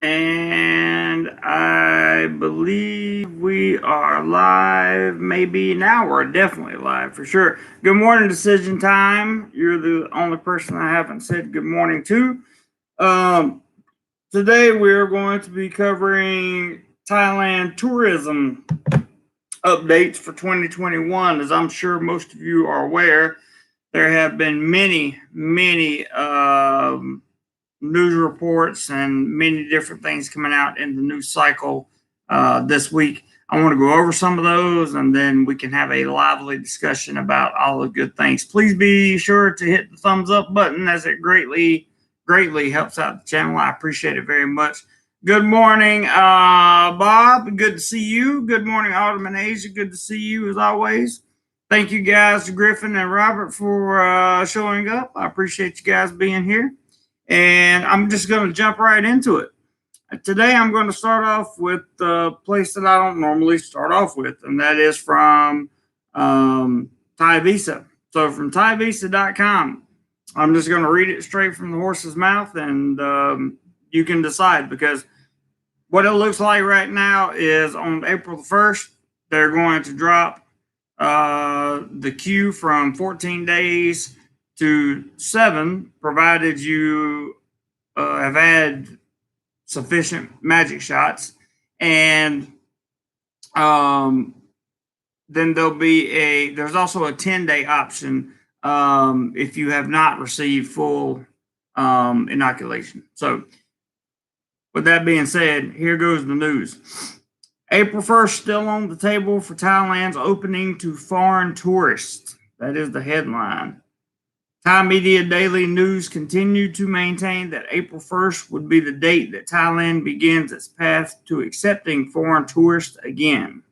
And I believe we are live. Maybe now we're definitely live for sure. Good morning, Decision Time. You're the only person I haven't said good morning to. Today we're going to be covering Thailand tourism updates for 2021. As I'm sure most of you are aware, there have been many news reports and many different things coming out in the news cycle this week. I want to go over some of those, and then we can have a lively discussion about all the good things. Please be sure to hit the thumbs up button, as it greatly helps out the channel. I appreciate it very much. Good morning, Bob. Good to see you. Good morning, Autumn and Asia. Good to see you as always. Thank you guys, Griffin and Robert, for showing up. I appreciate you guys being here. And I'm just going to jump right into it. Today, I'm going to start off with the place that I don't normally start off with, and that is from Thai Visa. So from ThaiVisa.com, I'm just going to read it straight from the horse's mouth, and you can decide, because what it looks like right now is on April the 1st, they're going to drop the queue from 14 days to 7, provided you have had sufficient magic shots. And then there's also a 10-day option if you have not received full inoculation. So with that being said, here goes the news. April 1st still on the table for Thailand's opening to foreign tourists. That is the headline. Thai media daily news continued to maintain that April 1st would be the date that Thailand begins its path to accepting foreign tourists again.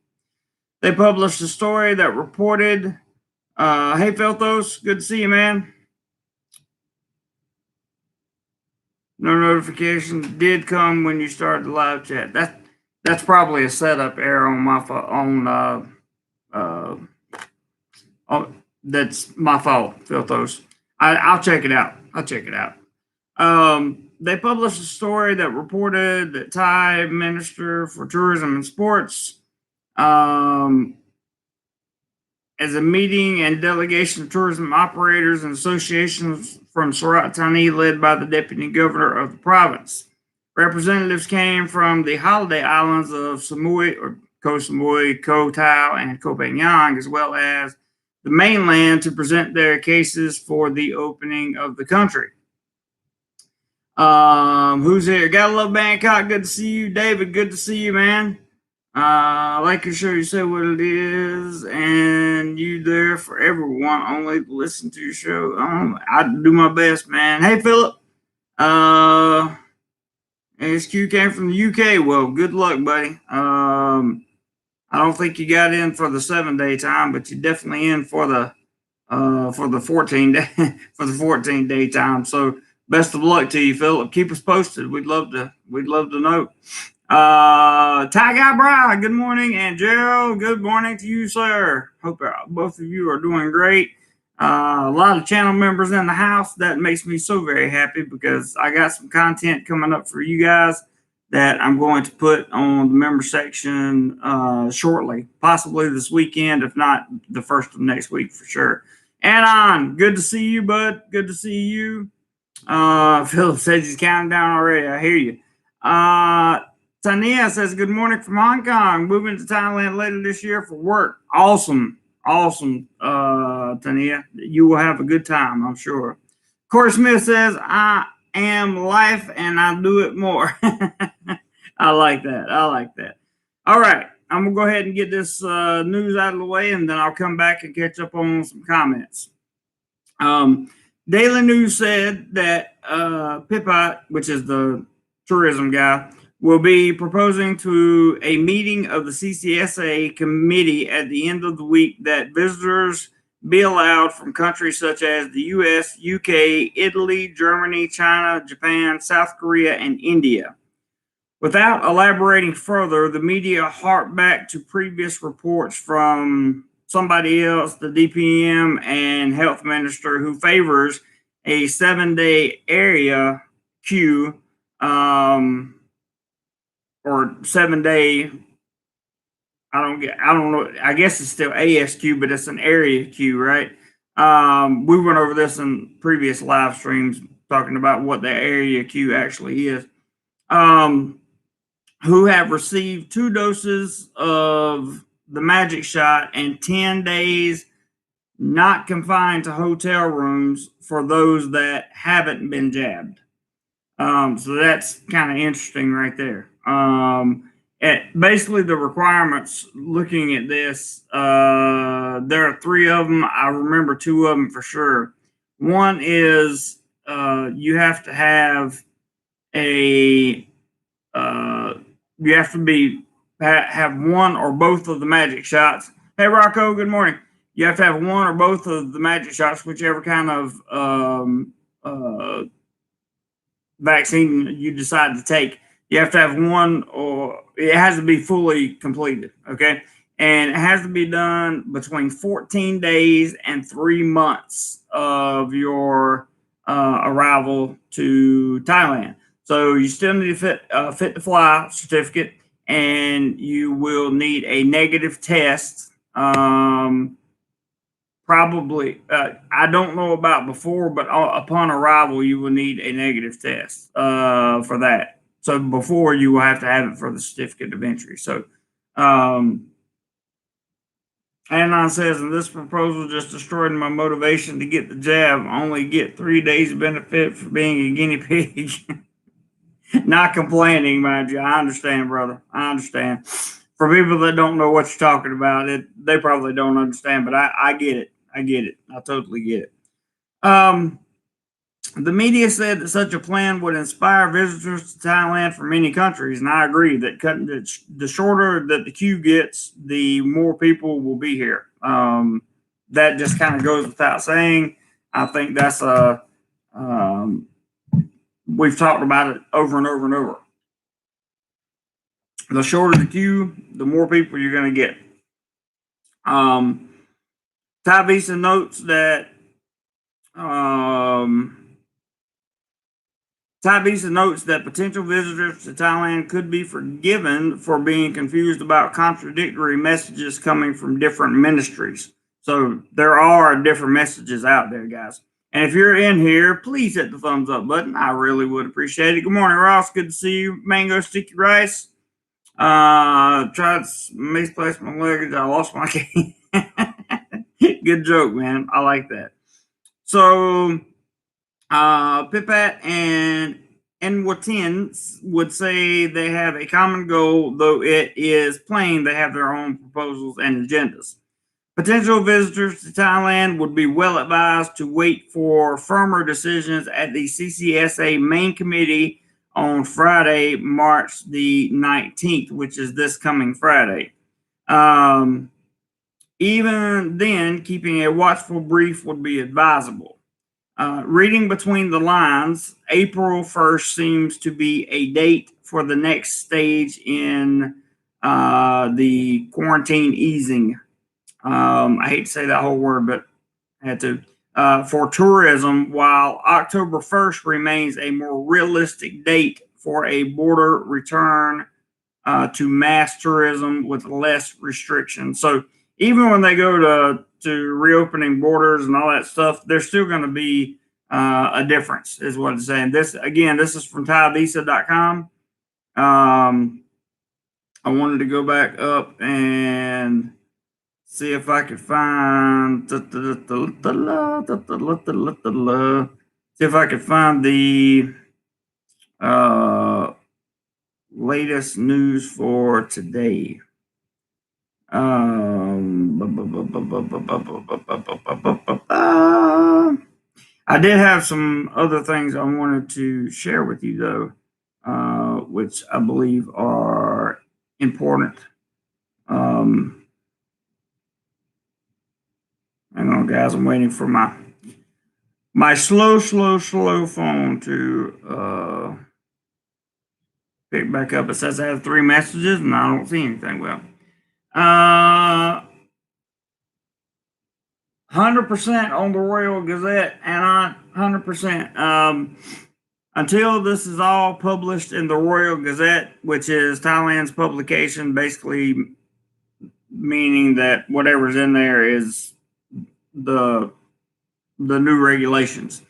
They published a story that reported, hey Felthos, good to see you, man. No notifications did come when you started the live chat. That's probably a setup error on my phone. That's my fault, Felthos. I'll check it out. They published a story that reported that Thai Minister for Tourism and Sports, as a meeting and delegation of tourism operators and associations from Surat Thani, led by the deputy governor of the province. Representatives came from the holiday islands of Samui, or Koh Samui, Koh Tao, and Koh Phangan, as well as the mainland, to present their cases for the opening of the country. Who's here? Gotta love Bangkok. Good to see you, David. Good to see you, man. I like your show. You say what it is, and you there for everyone. Only listen to your show. I do my best, man. Hey, Philip. SQ came from the UK. Well, good luck, buddy. I don't think you got in for the 7-day time, but you're definitely in for the 14-day for the 14-day time. So best of luck to you, Philip. Keep us posted. We'd love to know. Ty Guy Bry, good morning, and Gerald, good morning to you, sir. Hope both of you are doing great. A lot of channel members in the house. That makes me so very happy, because I got some content coming up for you guys that I'm going to put on the member section shortly, possibly this weekend, if not the first of next week for sure. Anon, good to see you, bud. Good to see you. Philip says he's counting down already. I hear you. Tania says, good morning from Hong Kong. Moving to Thailand later this year for work. Awesome. Tania. You will have a good time, I'm sure. Corey Smith says, I am life and I do it more. I like that. All right. I'm going to go ahead and get this news out of the way, and then I'll come back and catch up on some comments. Daily News said that Pipat, which is the tourism guy, will be proposing to a meeting of the CCSA committee at the end of the week that visitors be allowed from countries such as the US, UK, Italy, Germany, China, Japan, South Korea, and India. Without elaborating further, the media harked back to previous reports from somebody else, the DPM and health minister, who favors a 7-day area queue or 7-day. I don't know. I guess it's still ASQ, but it's an area queue, right? We went over this in previous live streams talking about what the area queue actually is. Who have received 2 doses of the magic shot and 10 days not confined to hotel rooms for those that haven't been jabbed. So that's kind of interesting right there. Basically, the requirements looking at this, there are 3 of them. I remember 2 of them for sure. One is you have to have a you have to have one or both of the magic shots. Hey Rocco, good morning. You have to have one or both of the magic shots, whichever kind of vaccine you decide to take. You have to have one, or it has to be fully completed. Okay, and it has to be done between 14 days and 3 months of your arrival to Thailand. So you still need a fit to fly certificate, and you will need a negative test. Probably, I don't know about before, but upon arrival, you will need a negative test for that. So before, you will have to have it for the certificate of entry. So, Anon says, and this proposal just destroyed my motivation to get the jab. Only get 3 days benefit for being a guinea pig. Not complaining, mind you. I understand, brother. I understand. For people that don't know what you're talking about, they probably don't understand, but I get it. I get it. I totally get it. The media said that such a plan would inspire visitors to Thailand from many countries, and I agree that the shorter that the queue gets, the more people will be here. That just kind of goes without saying. I think that's we've talked about it over and over and over. The shorter the queue, the more people you're going to get. Thai Visa notes that potential visitors to Thailand could be forgiven for being confused about contradictory messages coming from different ministries. So there are different messages out there, guys. And if you're in here, please hit the thumbs up button. I really would appreciate it. Good morning, Ross. Good to see you. Mango sticky rice. Tried to misplace my luggage. I lost my key. Good joke, man. I like that. So, Pipat and Nwatins would say they have a common goal, though it is plain they have their own proposals and agendas. Potential visitors to Thailand would be well advised to wait for firmer decisions at the CCSA main committee on Friday, March the 19th, which is this coming Friday. Even then, keeping a watchful brief would be advisable. Reading between the lines, April 1st seems to be a date for the next stage in the quarantine easing. I hate to say that whole word, but I had to. For tourism, while October 1st remains a more realistic date for a border return to mass tourism with less restrictions. So even when they go to reopening borders and all that stuff, there's still going to be a difference, is what it's saying. This is from ThaiVisa.com. I wanted to go back up and see if I could find the latest news for today. I did have some other things I wanted to share with you, though, which I believe are important. Hang on, guys. I'm waiting for my slow phone to pick back up. It says I have 3 messages, and I don't see anything. Well, 100% on the Royal Gazette, and 100%. until this is all published in the Royal Gazette, which is Thailand's publication, basically meaning that whatever's in there is the new regulations.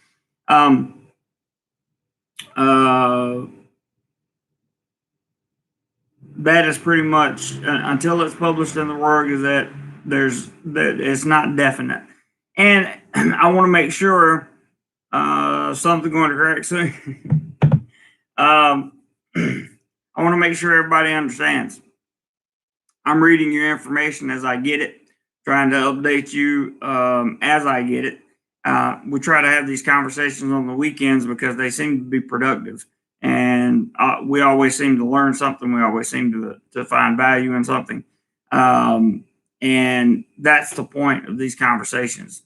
That is pretty much until it's published in the Royal Gazette. It's not definite, and I want to make sure something going to correct soon. I want to make sure everybody understands. I'm reading your information as I get it, trying to update you as I get it. We try to have these conversations on the weekends because they seem to be productive, and we always seem to learn something. We always seem to find value in something, and that's the point of these conversations.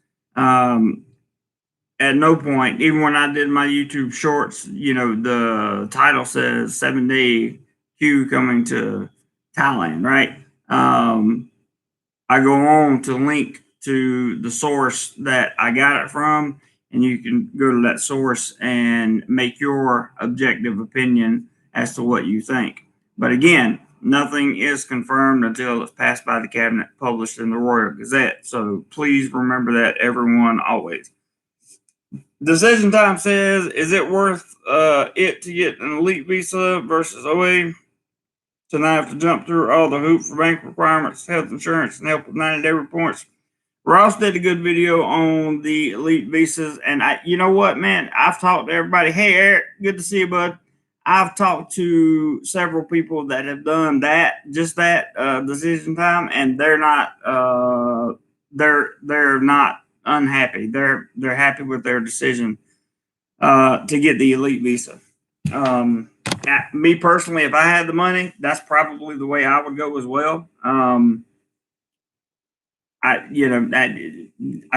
At no point, even when I did my YouTube shorts, the title says 7-day Q coming to Thailand, right? I go on to link to the source that I got it from, and you can go to that source and make your objective opinion as to what you think. But again, nothing is confirmed until it's passed by the cabinet, published in the Royal Gazette. So please remember that, everyone, always. Decision Time says, is it worth it to get an elite visa versus OA? To not have to jump through all the hoops for bank requirements, health insurance, and help with 90-day reports. Ross did a good video on the elite visas, and you know what, man? I've talked to everybody. Hey, Eric, good to see you, bud. I've talked to several people that have done just that Decision Time, and they're not they're not unhappy. They're happy with their decision to get the elite visa. Me personally, if I had the money, that's probably the way I would go as well. I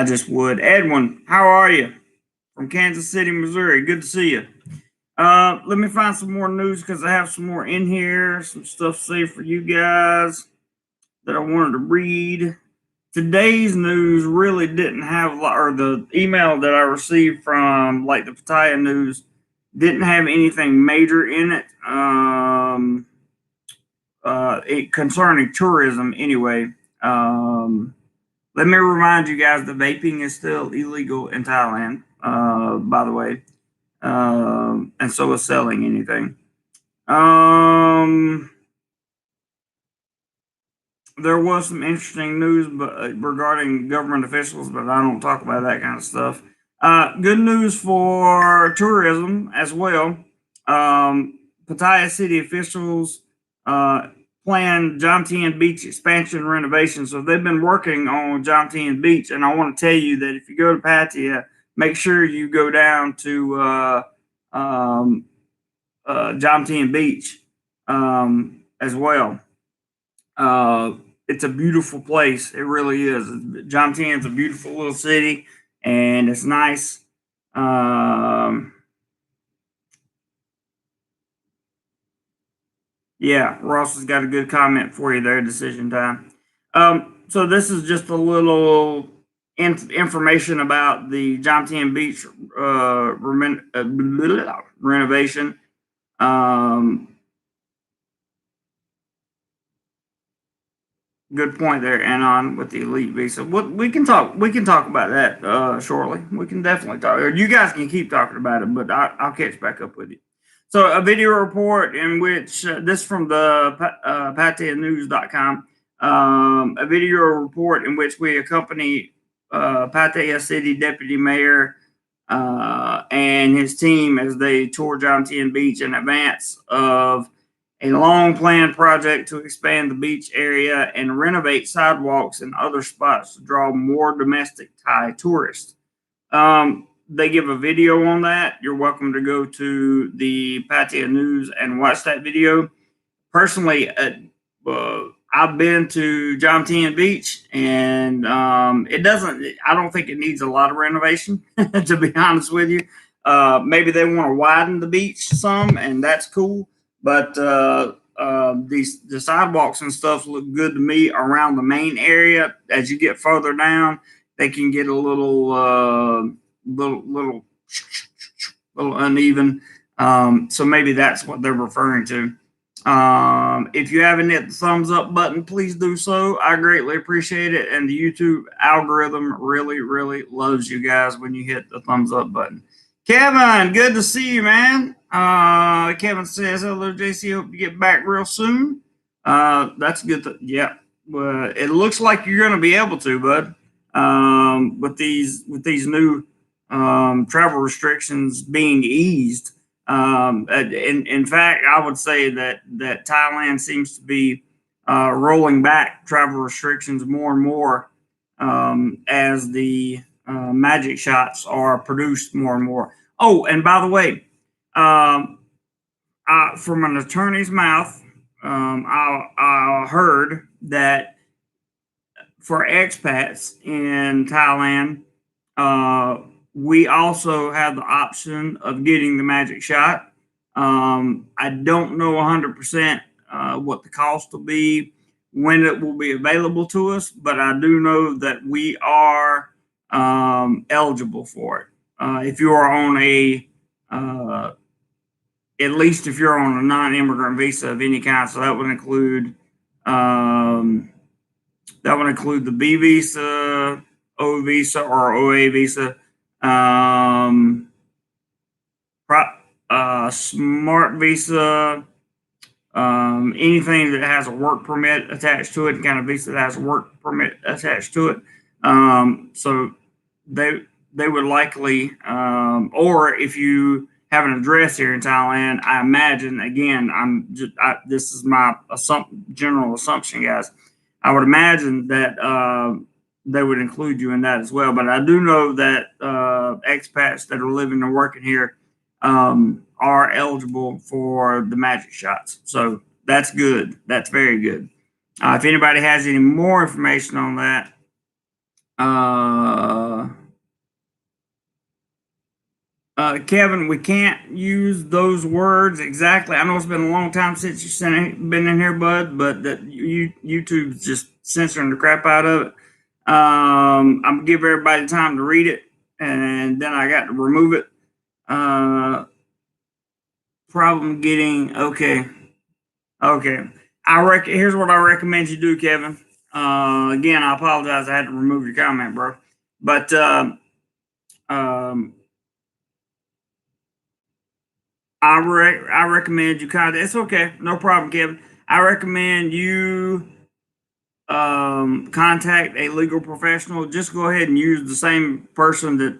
just would. Edwin, how are you? From Kansas City, Missouri. Good to see you. Let me find some more news because I have some more in here. Some stuff saved for you guys that I wanted to read. Today's news really didn't have, or the email that I received from like the Pattaya news didn't have anything major in it. Concerning tourism anyway. Let me remind you guys that vaping is still illegal in Thailand, by the way. And so is selling anything. There was some interesting news regarding government officials, but I don't talk about that kind of stuff. Good news for tourism as well. Pattaya city officials plan Jomtien Beach expansion renovation. So they've been working on Jomtien Beach, and I want to tell you that if you go to Pattaya, make sure you go down to Jomtien Beach as well. It's a beautiful place. It really is. Jomtien's a beautiful little city, and it's nice. Yeah, Ross has got a good comment for you there, Decision Time. So this is just a little information about the Jomtien Beach renovation. Good point there, Anon, with the elite visa. We can talk about that shortly. We can definitely talk. Or you guys can keep talking about it, but I'll catch back up with you. So a video report in which this from the PattayaNews.com. A video report in which we accompany Pattaya City Deputy Mayor and his team as they tour Jomtien Beach in advance of a long planned project to expand the beach area and renovate sidewalks and other spots to draw more domestic Thai tourists. They give a video on that. You're welcome to go to the Pattaya News and watch that video. Personally, I've been to Jomtien Beach, and I don't think it needs a lot of renovation, to be honest with you. Maybe they want to widen the beach some, and that's cool. But the sidewalks and stuff look good to me around the main area. As you get further down, they can get a little uneven. So maybe that's what they're referring to. If you haven't hit the thumbs up button, please do so. I greatly appreciate it. And the YouTube algorithm really, really loves you guys when you hit the thumbs up button. Kevin, good to see you, man. Kevin says, hello, JC. Hope you get back real soon. That's good. Yeah. It looks like you're going to be able to, bud. With these new travel restrictions being eased. In fact, I would say that Thailand seems to be rolling back travel restrictions more and more as the magic shots are produced more and more. Oh, and by the way, from an attorney's mouth, I heard that for expats in Thailand, we also have the option of getting the magic shot. I don't know 100% what the cost will be, when it will be available to us, but I do know that we are eligible for it. If you are on at least if you're on a non-immigrant visa of any kind, so that would include the B visa, O visa, or OA visa. Smart visa, anything that has a work permit attached to it, kind of visa that has a work permit attached to it. So they would likely, or if you have an address here in Thailand, I imagine, again, this is my general assumption, guys. I would imagine that they would include you in that as well. But I do know that expats that are living and working here are eligible for the magic shots. So that's good. That's very good. If anybody has any more information on that, Kevin, we can't use those words exactly. I know it's been a long time since you've been in here, bud, but YouTube's just censoring the crap out of it. I'm gonna give everybody time to read it, and then I got to remove it. Problem getting okay. Here's what I recommend you do, Kevin. Again, I apologize. I had to remove your comment, bro. But I recommend you contact. It's okay, no problem, Kevin. I recommend you contact a legal professional. Just go ahead and use the same person that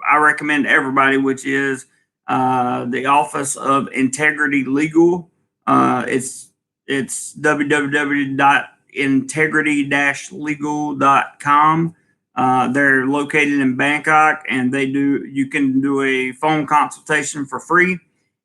I recommend to everybody, which is the Office of Integrity Legal. It's www.integrity-legal.com. They're located in Bangkok, and you can do a phone consultation for free.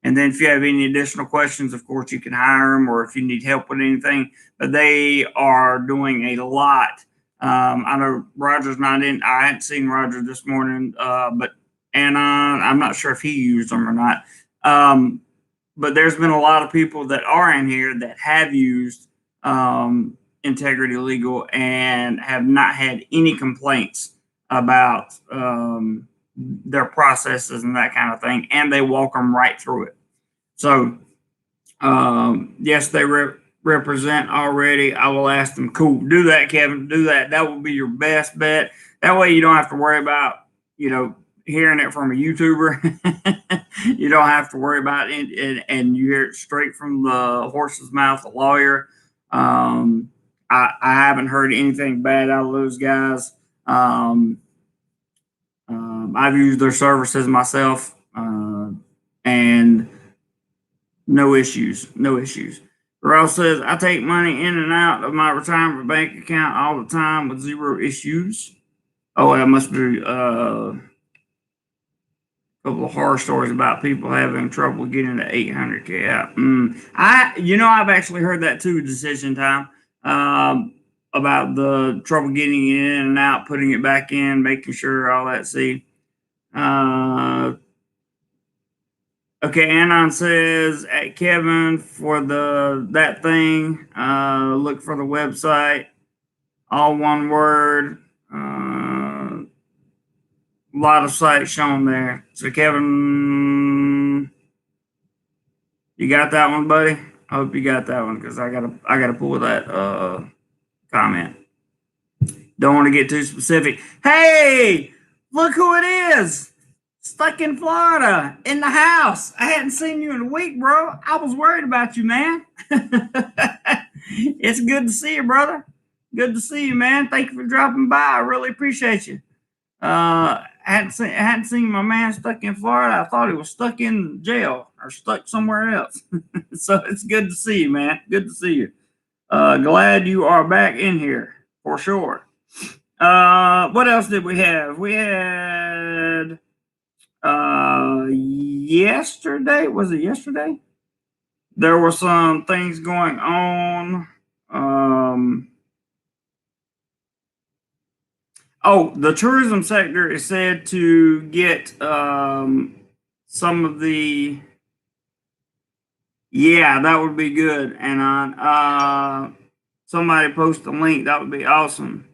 And then if you have any additional questions, of course, you can hire them, or if you need help with anything. But they are doing a lot. I know Roger's not in. I hadn't seen Roger this morning, but Anon, I'm not sure if he used them or not. But there's been a lot of people that are in here that have used Integrity Legal and have not had any complaints about their processes and that kind of thing, and they walk them right through it. So, yes, they represent already. I will ask them. Cool, do that, Kevin. Do that. That will be your best bet. That way, you don't have to worry about hearing it from a YouTuber. You don't have to worry about it, and you hear it straight from the horse's mouth, a lawyer. I haven't heard anything bad out of those guys. I've used their services myself, and no issues. Ralph says, I take money in and out of my retirement bank account all the time with zero issues. Oh, that must be a couple of horror stories about people having trouble getting the 800K out. I've actually heard that too, Decision Time, about the trouble getting it in and out, putting it back in, making sure all that. See, okay, Anon says, at Kevin, for that thing, look for the website, all one word. A lot of sites shown there. So Kevin, You got that one, buddy? I hope you got that one because I gotta pull that comment. Don't want to get too specific. Hey, look who it is! Stuck in Florida in the house. I hadn't seen you in a week, bro. I was worried about you, man. It's good to see you, brother. Good to see you, man. Thank you for dropping by. I really appreciate you. I hadn't seen my man stuck in Florida. I thought he was stuck in jail or stuck somewhere else. So it's good to see you, man. Good to see you. Glad you are back in here for sure. What else did we have? We had yesterday. Was it yesterday? There were some things going on. The tourism sector is said to get some of the. Yeah, that would be good. And on somebody post a link. That would be awesome.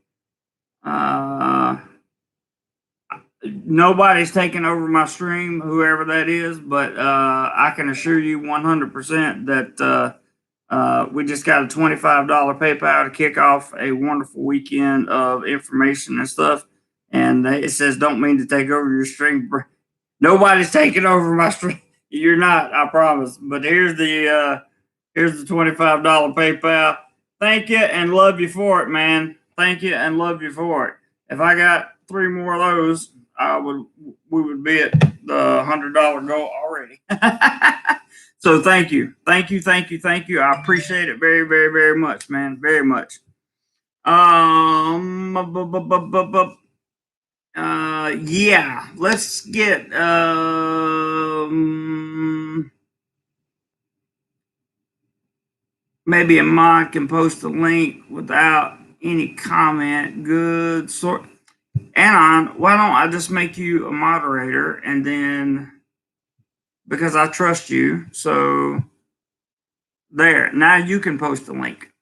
Nobody's taking over my stream, whoever that is, but I can assure you 100% that we just got a $25 PayPal to kick off a wonderful weekend of information and stuff. And it says, "Don't mean to take over your stream." Nobody's taking over my stream. You're not, I promise. But here's the $25 PayPal. Thank you and love you for it, man. Thank you and love you for it. If I got 3 more of those, we would be at the $100 goal already. So thank you. I appreciate it very, very, very much, man. Very much. Yeah, let's get maybe a mod can post a link without any comment. Good sort. Anon, why don't I just make you a moderator and then because I trust you, so there. Now you can post the link.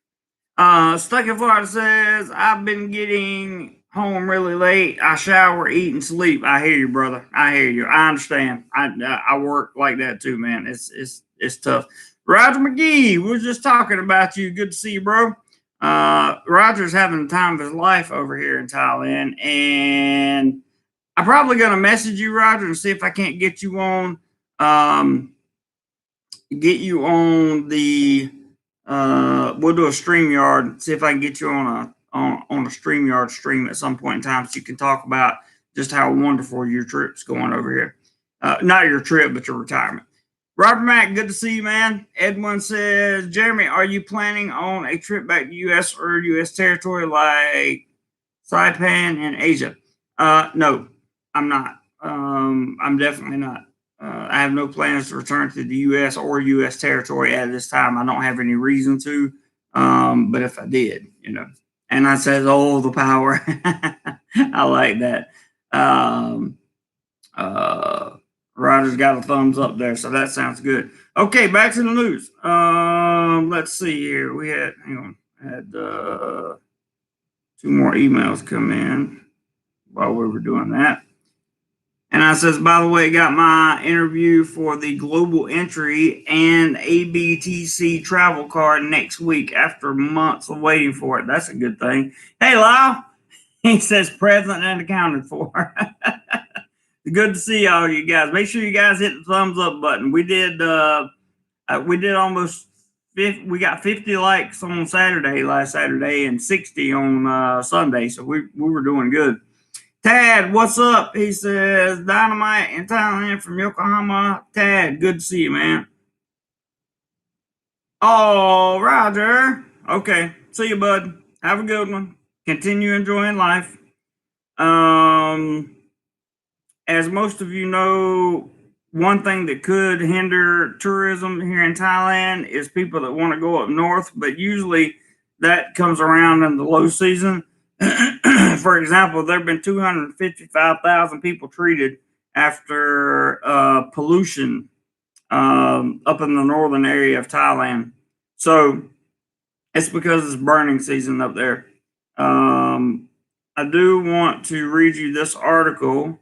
Stuck in Florida says, "I've been getting home really late. I shower, eat, and sleep." I hear you, brother. I hear you. I understand. I work like that too, man. It's tough. Roger McGee, we were just talking about you. Good to see you, bro. Roger's having the time of his life over here in Thailand, and I'm probably gonna message you, Roger, and see if I can't get you on the we'll do a StreamYard, see if I can get you on a StreamYard stream at some point in time so you can talk about just how wonderful your trip's going over here. Not your trip, but your retirement. Robert Mack, good to see you, man. Edwin says, "Jeremy, are you planning on a trip back to U.S. or U.S. territory like Saipan and Asia?" No, I'm not. I'm definitely not. I have no plans to return to the U.S. or U.S. territory at this time. I don't have any reason to. But if I did, and I said, "Oh, the power." I like that. Roger's got a thumbs up there, so that sounds good. Okay, back to the news. Let's see here. We had 2 more emails come in while we were doing that. And I says, "By the way, got my interview for the global entry and ABTC travel card next week after months of waiting for it." That's a good thing. Hey, Lyle. He says present and accounted for. Good to see all you guys. Make sure you guys hit the thumbs up button. We did almost 50, we got 50 likes on last Saturday, and 60 on Sunday. So we were doing good. Tad, what's up? He says, "Dynamite in Thailand from Yokohama." Tad, good to see you, man. Oh, Roger. Okay. See you, bud. Have a good one. Continue enjoying life. As most of you know, one thing that could hinder tourism here in Thailand is people that want to go up north, but usually that comes around in the low season. For example, there have been 255,000 people treated after pollution up in the northern area of Thailand. So it's because it's burning season up there. I do want to read you this article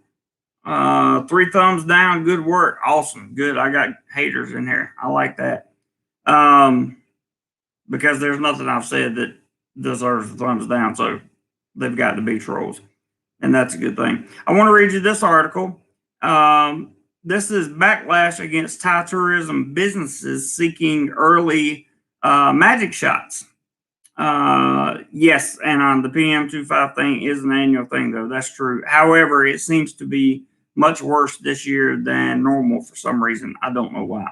3 thumbs down. Good work. Awesome. Good. I got haters in here. I like that. Because there's nothing I've said that deserves a thumbs down. So they've got to be trolls. And that's a good thing. I want to read you this article. This is backlash against Thai tourism businesses seeking early magic shots. Yes, and on the PM25 thing is an annual thing, though. That's true. However, it seems to be much worse this year than normal for some reason. I don't know why.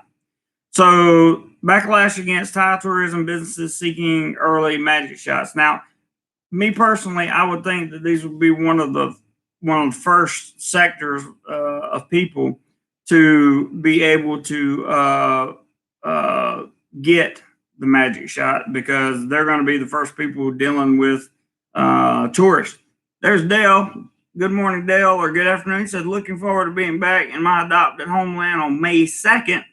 So, backlash against Thai tourism businesses seeking early magic shots. Now, me personally, I would think that these would be one of the first sectors of people to be able to get the magic shot, because they're going to be the first people dealing with tourists. There's Dale. Good morning, Dale, or good afternoon. He said, looking forward to being back in my adopted homeland on May 2nd.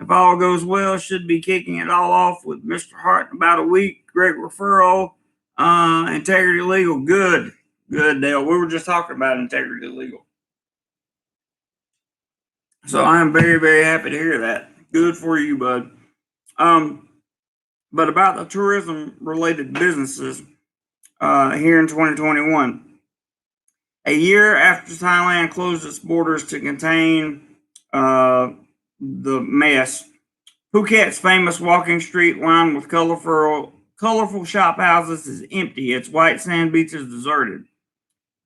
If all goes well, should be kicking it all off with Mr. Hart in about a week. Great referral. Integrity Legal. Good, Dale. We were just talking about Integrity Legal. So I am very, very happy to hear that. Good for you, bud. But about the tourism-related businesses here in 2021, a year after Thailand closed its borders to contain the mess, Phuket's famous walking street lined with colorful shop houses is empty. Its white sand beaches deserted.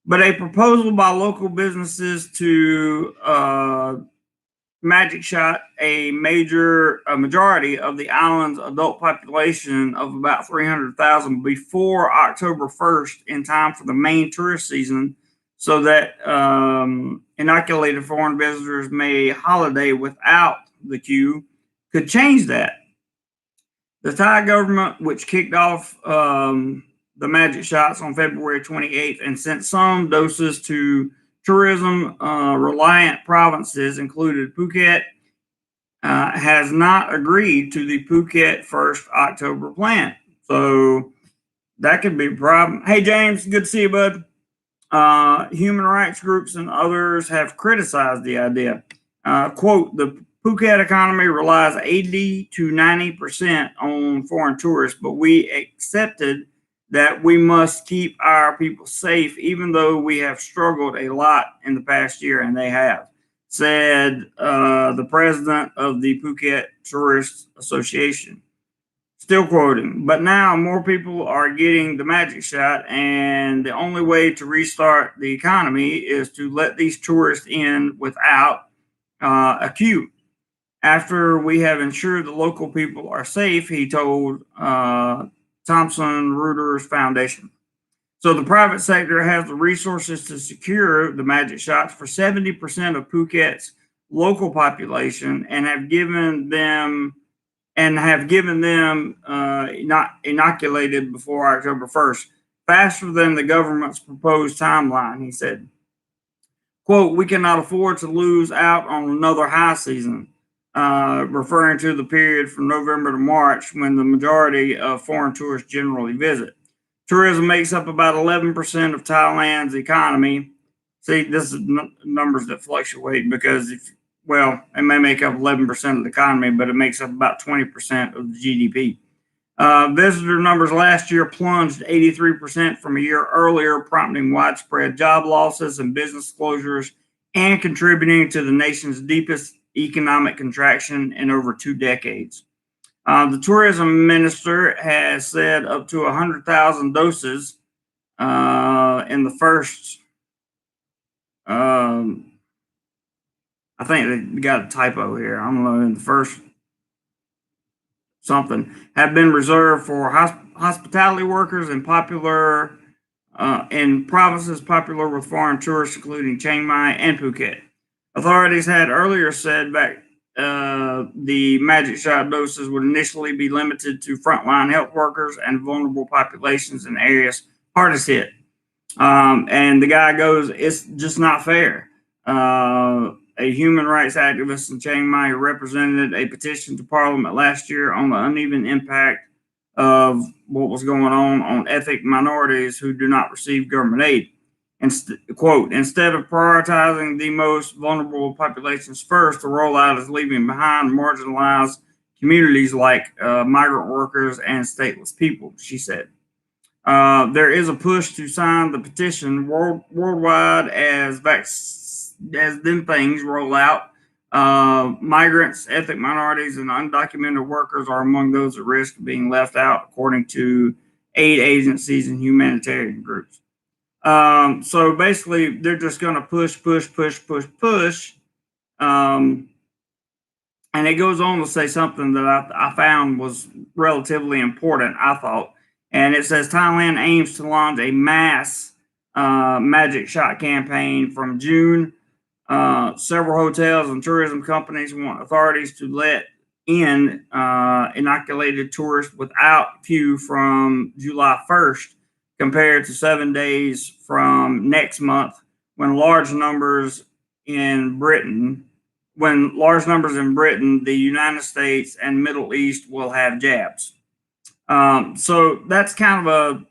But a proposal by local businesses to magic shot a majority of the island's adult population of about 300,000 before October 1st, in time for the main tourist season, so that inoculated foreign visitors may holiday without the queue, could change that. The Thai government, which kicked off the magic shots on February 28th and sent some doses to tourism reliant provinces, included Phuket, has not agreed to the Phuket 1st October plan. So that could be a problem. Hey, James, good to see you, bud. Human rights groups and others have criticized the idea. Quote, the Phuket economy relies 80 to 90% on foreign tourists, but we accepted that we must keep our people safe, even though we have struggled a lot in the past year, and they have, said the president of the Phuket Tourist Association. Still quoting, but now more people are getting the magic shot, and the only way to restart the economy is to let these tourists in without a queue. After we have ensured the local people are safe, he told Thomson Reuters Foundation. So the private sector has the resources to secure the magic shots for 70% of Phuket's local population, and have given them not inoculated before October 1st, faster than the government's proposed timeline, he said. Quote, we cannot afford to lose out on another high season, referring to the period from November to March, when the majority of foreign tourists generally visit. Tourism makes up about 11% of Thailand's economy. See, this is numbers that fluctuate, because it may make up 11% of the economy, but it makes up about 20% of the GDP. Visitor numbers last year plunged 83% from a year earlier, prompting widespread job losses and business closures, and contributing to the nation's deepest economic contraction in over 2 decades. The tourism minister has said up to 100,000 doses in the first. I think they got a typo here. I don't know. In the first something have been reserved for hospitality workers and popular in provinces popular with foreign tourists, including Chiang Mai and Phuket. Authorities had earlier said back the magic shot doses would initially be limited to frontline health workers and vulnerable populations in areas hardest hit. And the guy goes, it's just not fair. A human rights activist in Chiang Mai who represented a petition to Parliament last year on the uneven impact of what was going on ethnic minorities who do not receive government aid. quote, instead of prioritizing the most vulnerable populations first, the rollout is leaving behind marginalized communities like migrant workers and stateless people, she said. There is a push to sign the petition worldwide as them things roll out. Migrants, ethnic minorities, and undocumented workers are among those at risk of being left out, according to aid agencies and humanitarian groups. So basically, they're just going to push. And it goes on to say something that I found was relatively important, I thought. And it says Thailand aims to launch a mass magic shot campaign from June. Several hotels and tourism companies want authorities to let in inoculated tourists without queue from July 1st, compared to 7 days from next month, when large numbers in Britain, the United States, and Middle East will have jabs. So that's kind of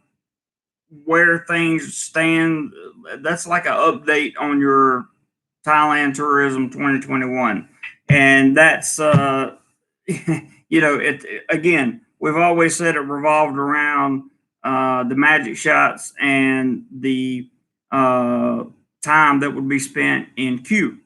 where things stand. That's like an update on your Thailand tourism 2021. And that's, again, we've always said it revolved around the magic shots and the time that would be spent in queue.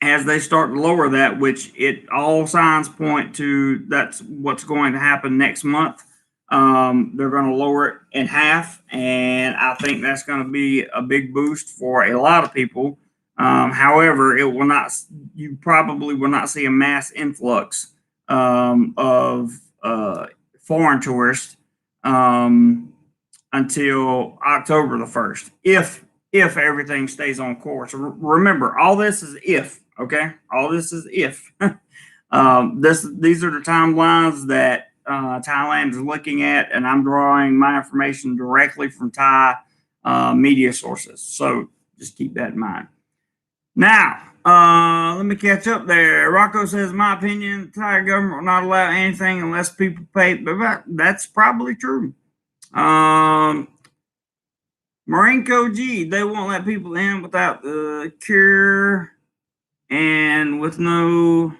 As they start to lower that, which all signs point to that's what's going to happen next month. They're going to lower it in half, and I think that's going to be a big boost for a lot of people. However, you probably will not see a mass influx of foreign tourists until October the 1st, if everything stays on course. Remember, all this is if, okay? All this is if. These are the timelines that Thailand is looking at, and I'm drawing my information directly from Thai media sources. So just keep that in mind. Now, let me catch up there. Rocco says, my opinion, the Thai government will not allow anything unless people pay. But that's probably true. Marinko G, they won't let people in without the cure and with no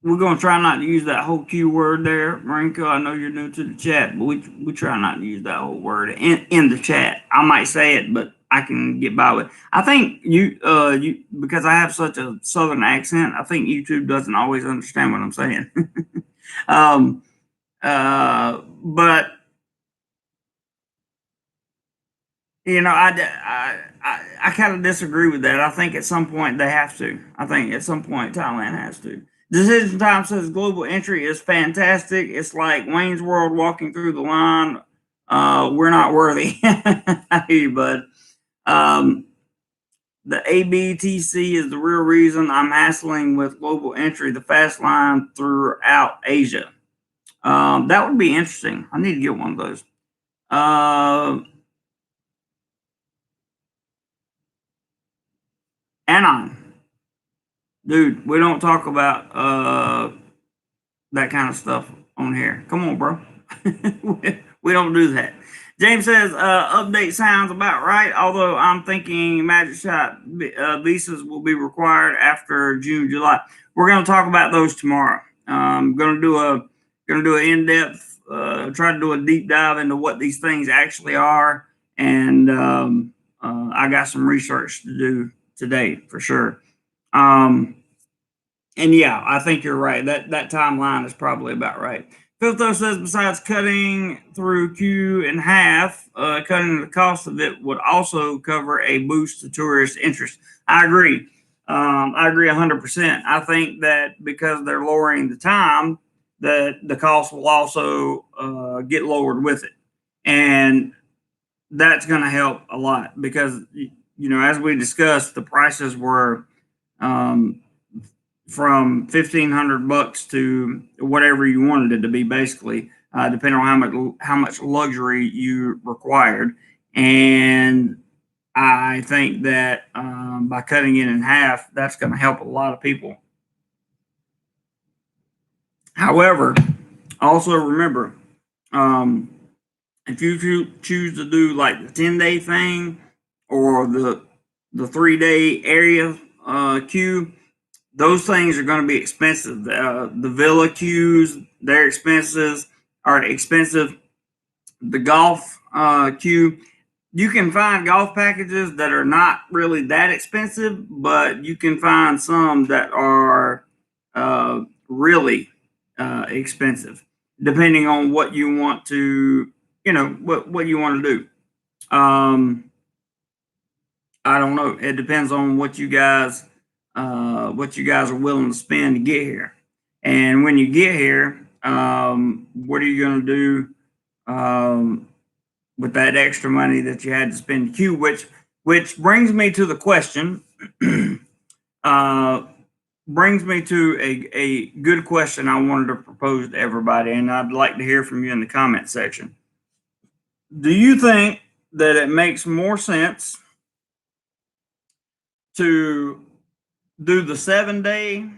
we're going to try not to use that whole Q word there, Marinko. I know you're new to the chat, but we try not to use that whole word in the chat. I might say it, but I can get by with it. I think you because I have such a southern accent, I think YouTube doesn't always understand what I'm saying. But I kind of disagree with that. I think at some point they have to. I think at some point Thailand has to. Decision Time says global entry is fantastic. It's like Wayne's World walking through the line. We're not worthy. I hear you, bud. The ABTC is the real reason I'm hassling with global entry, the fast line throughout Asia. That would be interesting. I need to get one of those. Anon. Dude, we don't talk about that kind of stuff on here. Come on, bro. We don't do that. James says, update sounds about right, although I'm thinking magic shot visas will be required after June, July. We're going to talk about those tomorrow. I'm going to do an in-depth, try to do a deep dive into what these things actually are. And I got some research to do today for sure. And yeah, I think you're right. That timeline is probably about right. Filtho says, besides cutting through Q in half, cutting the cost of it would also cover a boost to tourist interest. I agree. I agree 100%. I think that because they're lowering the time, that the cost will also get lowered with it. And that's going to help a lot because, as we discussed, the prices were from $1,500 to whatever you wanted it to be, basically, depending on how much luxury you required. And I think that by cutting it in half, that's going to help a lot of people. However, also remember, If you choose to do like the 10-day thing or the 3-day area queue, those things are going to be expensive. The villa queues, they're expensive. Are expensive. The golf queue, you can find golf packages that are not really that expensive, but you can find some that are really expensive, depending on what you want to, what you want to do. I don't know. It depends on what you guys are willing to spend to get here. And when you get here, what are you going to do with that extra money that you had to spend to queue? Which brings me to the question. uh, Brings me to a good question I wanted to propose to everybody, and I'd like to hear from you in the comment section. Do you think that it makes more sense to do the 7-day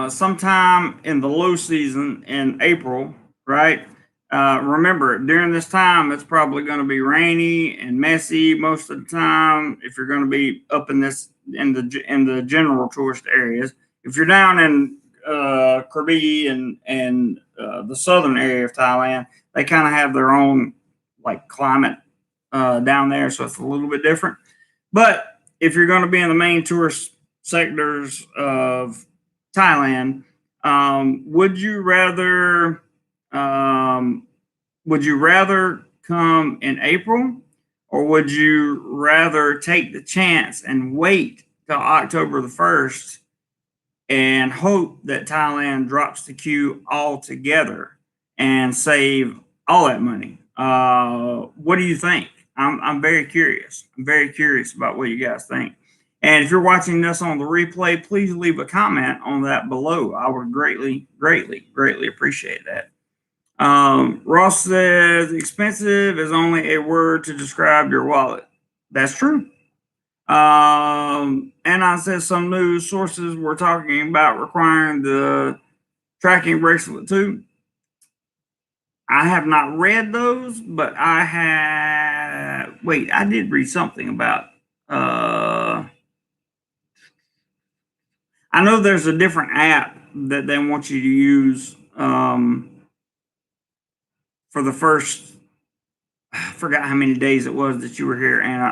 sometime in the low season in April, right? Remember, during this time, it's probably going to be rainy and messy most of the time. If you're going to be up in the general tourist areas, if you're down in Krabi and the southern area of Thailand, they kind of have their own like climate down there, so it's a little bit different. But if you're going to be in the main tourist sectors of Thailand, would you rather come in April, or would you rather take the chance and wait till October the 1st and hope that Thailand drops the queue altogether and save all that money? What do you think? I'm very curious. I'm very curious about what you guys think. And if you're watching this on the replay, please leave a comment on that below. I would greatly, greatly, greatly appreciate that. Ross says expensive is only a word to describe your wallet. That's true. And I said some news sources were talking about requiring the tracking bracelet too. I have not read those, but I did read something about I know there's a different app that they want you to use for the first, I forgot how many days it was that you were here, and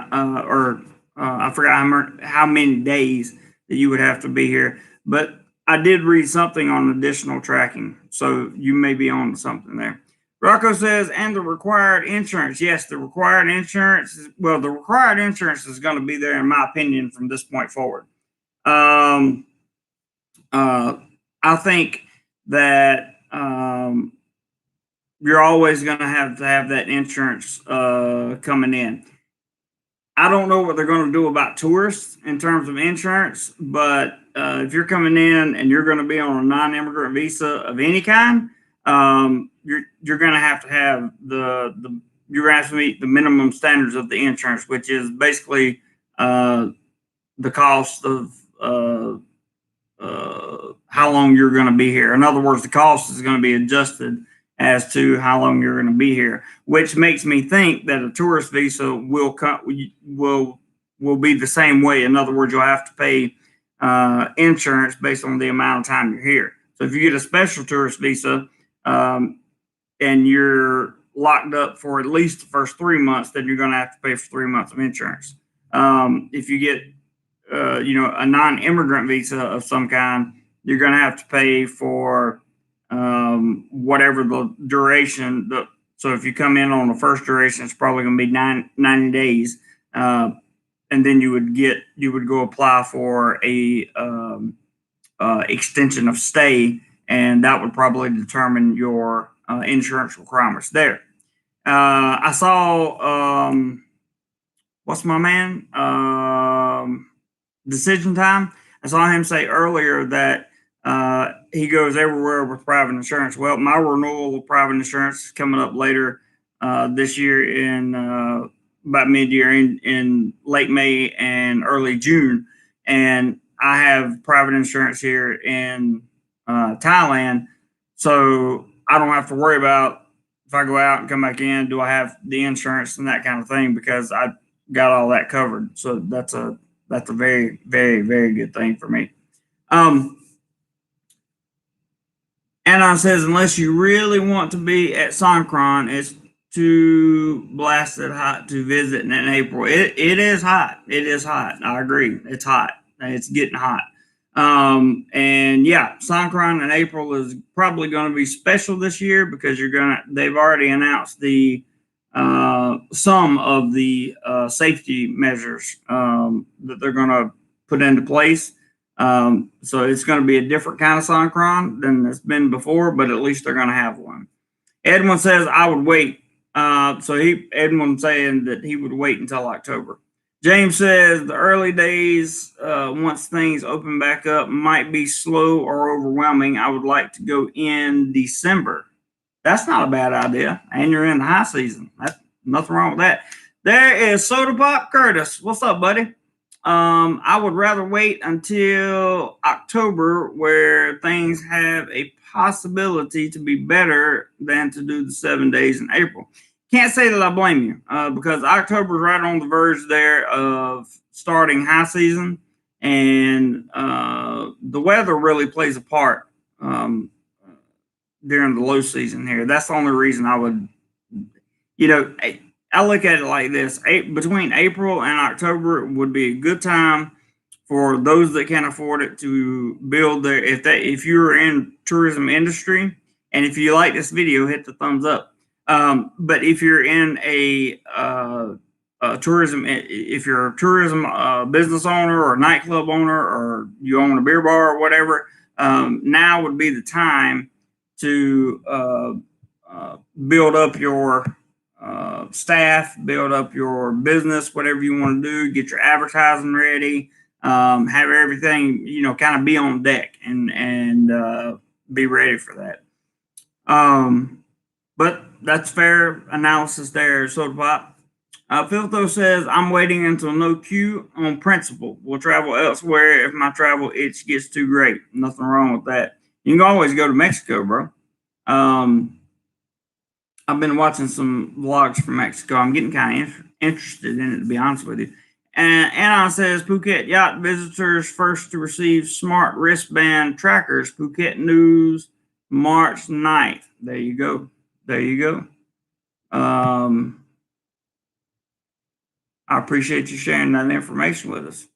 I forgot how many days that you would have to be here. But I did read something on additional tracking, so you may be on to something there. Rocco says, and the required insurance. Yes, the required insurance. The required insurance is going to be there, in my opinion, from this point forward. I think that you're always going to have that insurance coming in. I don't know what they're going to do about tourists in terms of insurance, but if you're coming in and you're going to be on a non-immigrant visa of any kind, you're going to have you're going to have to meet the minimum standards of the insurance, which is basically the cost of how long you're going to be here. In other words, the cost is going to be adjusted as to how long you're going to be here, which makes me think that a tourist visa will be the same way. In other words, you'll have to pay insurance based on the amount of time you're here. So if you get a special tourist visa and you're locked up for at least the first 3 months, then you're going to have to pay for 3 months of insurance. If you get a non-immigrant visa of some kind, you're going to have to pay for whatever the duration. So if you come in on the first duration, it's probably going to be 90 days, and then you would go apply for a extension of stay, and that would probably determine your insurance requirements there. I saw what's my man Decision Time. I saw him say earlier that he goes everywhere with private insurance. Well, my renewal of private insurance is coming up later this year in about mid-year in late May and early June, and I have private insurance here in Thailand, so I don't have to worry about if if I go out and come back in, do I have the insurance and that kind of thing? Because I got all that covered. So that's a very, very, very good thing for me. Anon says, unless you really want to be at Songkran, it's too blasted hot to visit in April. It is hot. It is hot. I agree. It's hot. It's getting hot. And yeah, Songkran in April is probably going to be special this year because they've already announced some of the safety measures that they're going to put into place. So it's going to be a different kind of Songkran than it's been before, but at least they're going to have one. Edwin says, I would wait. Edwin saying that he would wait until October. James says the early days, once things open back up, might be slow or overwhelming. I would like to go in December. That's not a bad idea. And you're in the high season. That's nothing wrong with that. There is Soda Pop Curtis. What's up, buddy? I would rather wait until October where things have a possibility to be better than to do the 7 days in April. Can't say that I blame you because October is right on the verge there of starting high season, and the weather really plays a part during the low season here. That's the only reason I would, I look at it like this: between April and October would be a good time for those that can afford it to build their. If you're in tourism industry, and if you like this video, hit the thumbs up. But if you're in a tourism, if you're a tourism business owner or nightclub owner, or you own a beer bar or whatever, now would be the time to build up your staff, build up your business, whatever you want to do, get your advertising ready, have everything, kind of be on deck and be ready for that. But that's fair analysis there, Soda Pop. Filtho says, I'm waiting until no queue on principle. We'll travel elsewhere if my travel itch gets too great. Nothing wrong with that. You can always go to Mexico, bro. I've been watching some vlogs from Mexico. I'm getting kind of interested in it, to be honest with you. And Anon says, Phuket yacht visitors first to receive smart wristband trackers. Phuket News, March 9th. There you go. There you go. I appreciate you sharing that information with us.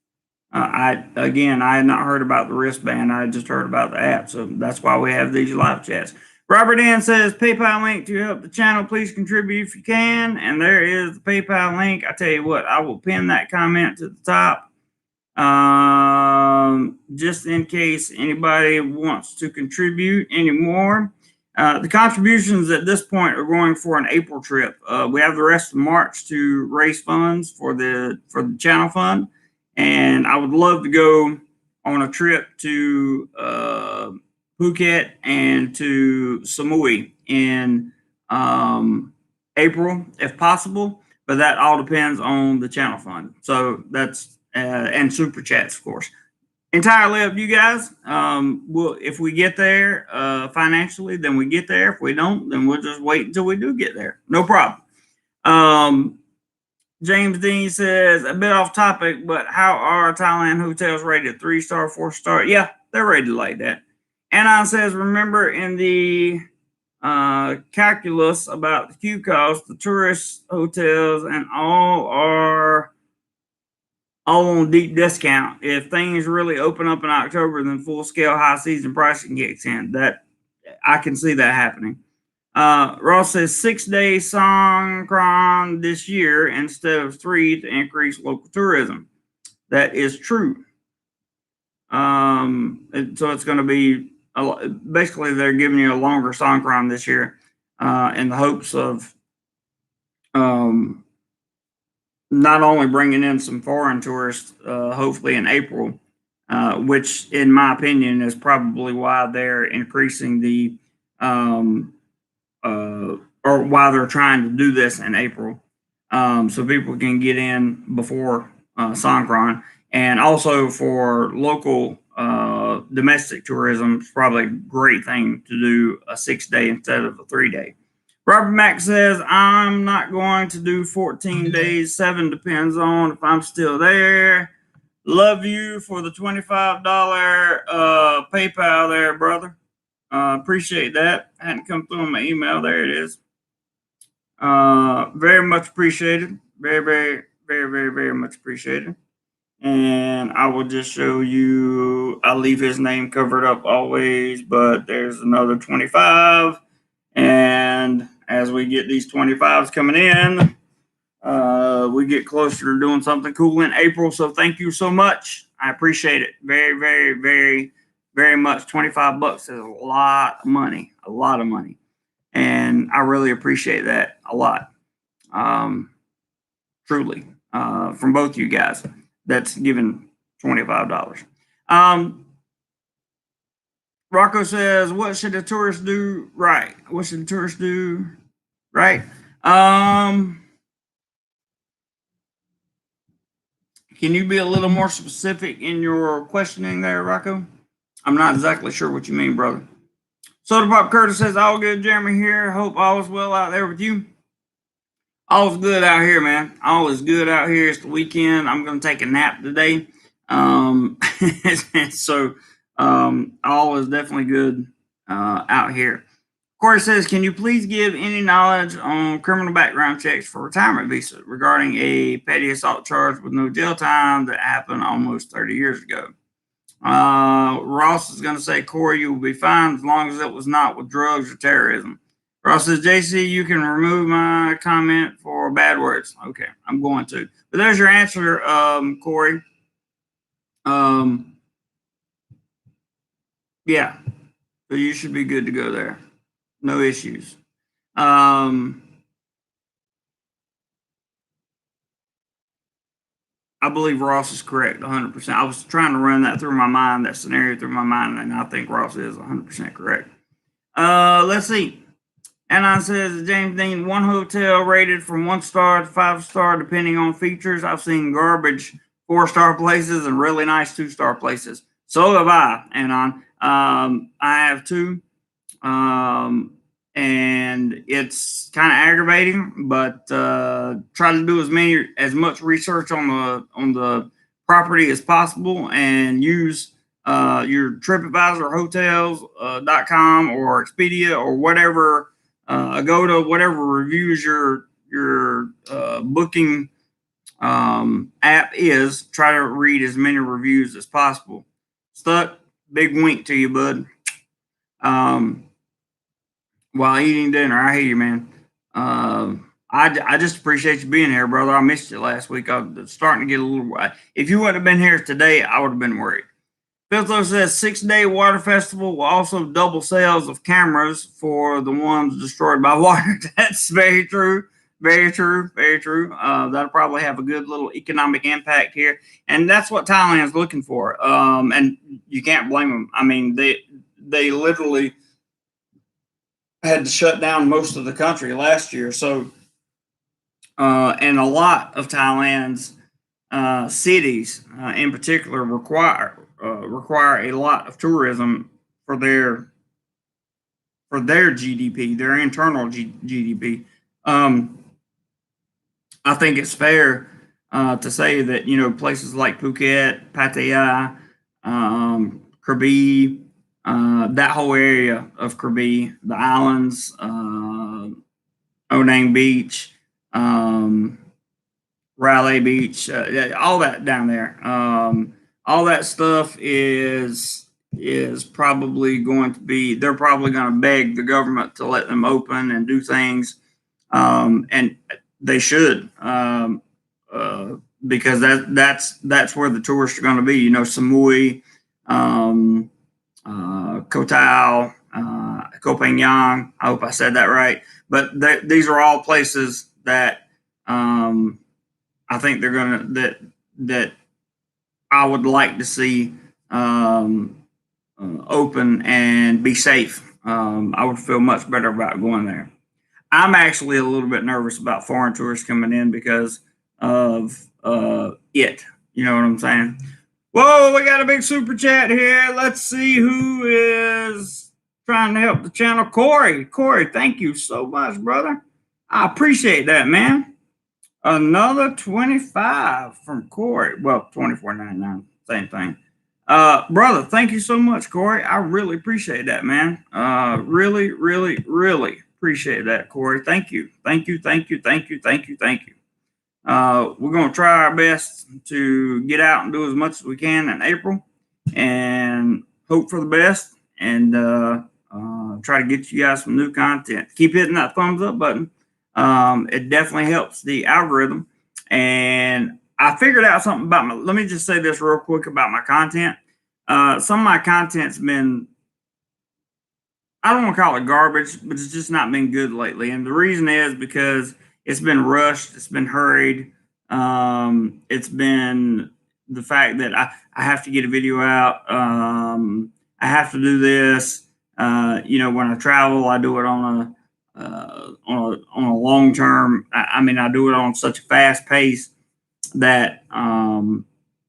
I had not heard about the wristband. I just heard about the app. So that's why we have these live chats. Robert Ann says, PayPal link to help the channel. Please contribute if you can. And there is the PayPal link. I tell you what, I will pin that comment to the top. Just in case anybody wants to contribute anymore. The contributions at this point are going for an April trip. We have the rest of March to raise funds for the channel fund, and I would love to go on a trip to Phuket and to Samui in April, if possible. But that all depends on the channel fund. So that's and super chats, of course. Entirely up to you guys. If we get there financially, then we get there. If we don't, then we'll just wait until we do get there. No problem. James Dean says, a bit off topic, but how are Thailand hotels rated? 3-star, 4-star? Yeah, they're rated like that. Anon says, remember in the calculus about the queue cost, the tourist hotels and all are on deep discount. If things really open up in October, then full-scale high season pricing kicks in. That I can see that happening. Ross says 6-day Songkran this year instead of 3 to increase local tourism. That is true. So it's going to be basically they're giving you a longer Songkran this year in the hopes of not only bringing in some foreign tourists, hopefully in April, which in my opinion is probably why they're increasing the or why they're trying to do this in April, so people can get in before Songkran, and also for local domestic tourism, it's probably a great thing to do a 6-day instead of a 3-day. Robert Mack says, I'm not going to do 14 days. 7 depends on if I'm still there. Love you for the $25 PayPal there, brother. Appreciate that. Hadn't come through on my email. There it is. Very much appreciated. Very, very, very, very, very much appreciated. And I will just show you. I'll leave his name covered up always, but there's another 25. And as we get these 25s coming in, we get closer to doing something cool in April. So thank you so much. I appreciate it very, very, very, very much. 25 bucks is a lot of money, and I really appreciate that a lot. Truly, from both you guys, that's given $25. Rocco says, what should the tourists do right? What should the tourists do right? Can you be a little more specific in your questioning there, Rocco? I'm not exactly sure what you mean, brother. Soda Pop Curtis says, all good, Jeremy here. Hope all is well out there with you. All is good out here, man. All is good out here. It's the weekend. I'm going to take a nap today. So all is definitely good out here. Corey says, can you please give any knowledge on criminal background checks for retirement visa regarding a petty assault charge with no jail time that happened almost 30 years ago? Ross is going to say, Corey, you will be fine as long as it was not with drugs or terrorism. Ross says, JC, you can remove my comment for bad words. Okay, I'm going to. But there's your answer, Corey. Yeah, so you should be good to go there. No issues. I believe Ross is correct 100%. I was trying to run that through my mind, that scenario through my mind, and I think Ross is 100% correct. Let's see. Anon says, James Dean, one hotel rated from 1 star to 5 star, depending on features. I've seen garbage 4-star places and really nice 2-star places. So have I, Anon. I have too. And it's kind of aggravating, but try to do as much research on the property as possible, and use your TripAdvisor, hotels.com or Expedia or whatever, Agoda, whatever reviews your booking app is. Try to read as many reviews as possible. Stuck, big wink to you, bud. While eating dinner. I hear you, man. I just appreciate you being here, brother. I missed you last week. I'm starting to get a little. If you wouldn't have been here today, I would have been worried. Philto says 6-day water festival will also double sales of cameras for the ones destroyed by water. That's very true. Very true. Very true. That'll probably have a good little economic impact here, and that's what Thailand's looking for. And you can't blame them. I mean, they literally had to shut down most of the country last year. So, and a lot of Thailand's cities, in particular, require a lot of tourism for their GDP, their internal GDP. I think it's fair to say that places like Phuket, Pattaya, Krabi, that whole area of Krabi, the islands, Onang Beach, Raleigh Beach, all that down there. All that stuff is probably going to be. They're probably going to beg the government to let them open and do things, and they should, because that's where the tourists are going to be. Samui. Koh Tao, Koh Phangan. I hope I said that right. But these are all places that I think they're gonna that I would like to see open and be safe. I would feel much better about going there. I'm actually a little bit nervous about foreign tourists coming in because of it. You know what I'm saying? Whoa, we got a big super chat here. Let's see who is trying to help the channel. Corey, thank you so much, brother. I appreciate that, man. Another 25 from Corey. Well, 24.99, same thing. Brother, thank you so much, Corey. I really appreciate that, man. Really, really, really appreciate that, Corey. Thank you. Thank you. Thank you. Thank you. Thank you. Thank you. We're going to try our best to get out and do as much as we can in April and hope for the best and try to get you guys some new content. Keep hitting that thumbs up button. It definitely helps the algorithm. And I figured out something about let me just say this real quick about my content. Some of my content's been, I don't want to call it garbage, but it's just not been good lately. And the reason is because it's been rushed, it's been hurried. It's been the fact that I have to get a video out. I have to do this. When I travel, I do it on a long term. I mean, I do it on such a fast pace that I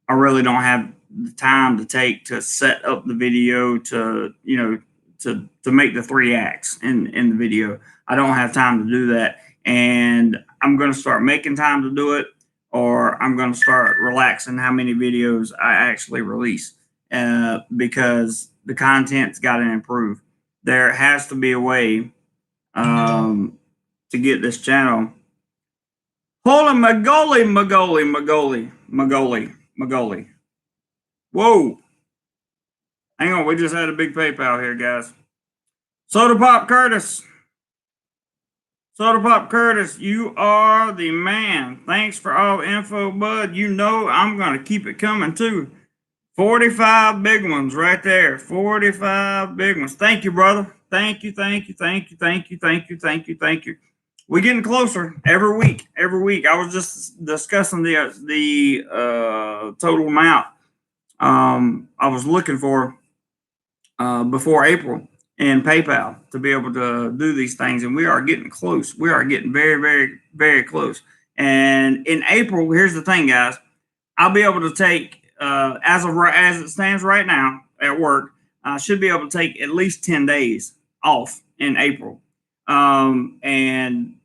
really don't have the time to take to set up the video to make the 3 acts in the video. I don't have time to do that, and I'm going to start making time to do it, or I'm going to start relaxing how many videos I actually release, because the content's got to improve. There has to be a way to get this channel. Holy Magoli. Whoa. Hang on, we just had a big PayPal here, guys. Soda Pop Curtis, you are the man. Thanks for all the info, bud. You know I'm going to keep it coming, too. 45 big ones right there. 45 big ones. Thank you, brother. Thank you. We're getting closer every week. I was just discussing the total amount I was looking for before April in PayPal to be able to do these things, and we are getting close. We are getting very, very, very close. And in April, here's the thing, guys. I'll be able to take, as it stands right now at work, I should be able to take at least 10 days off in April, and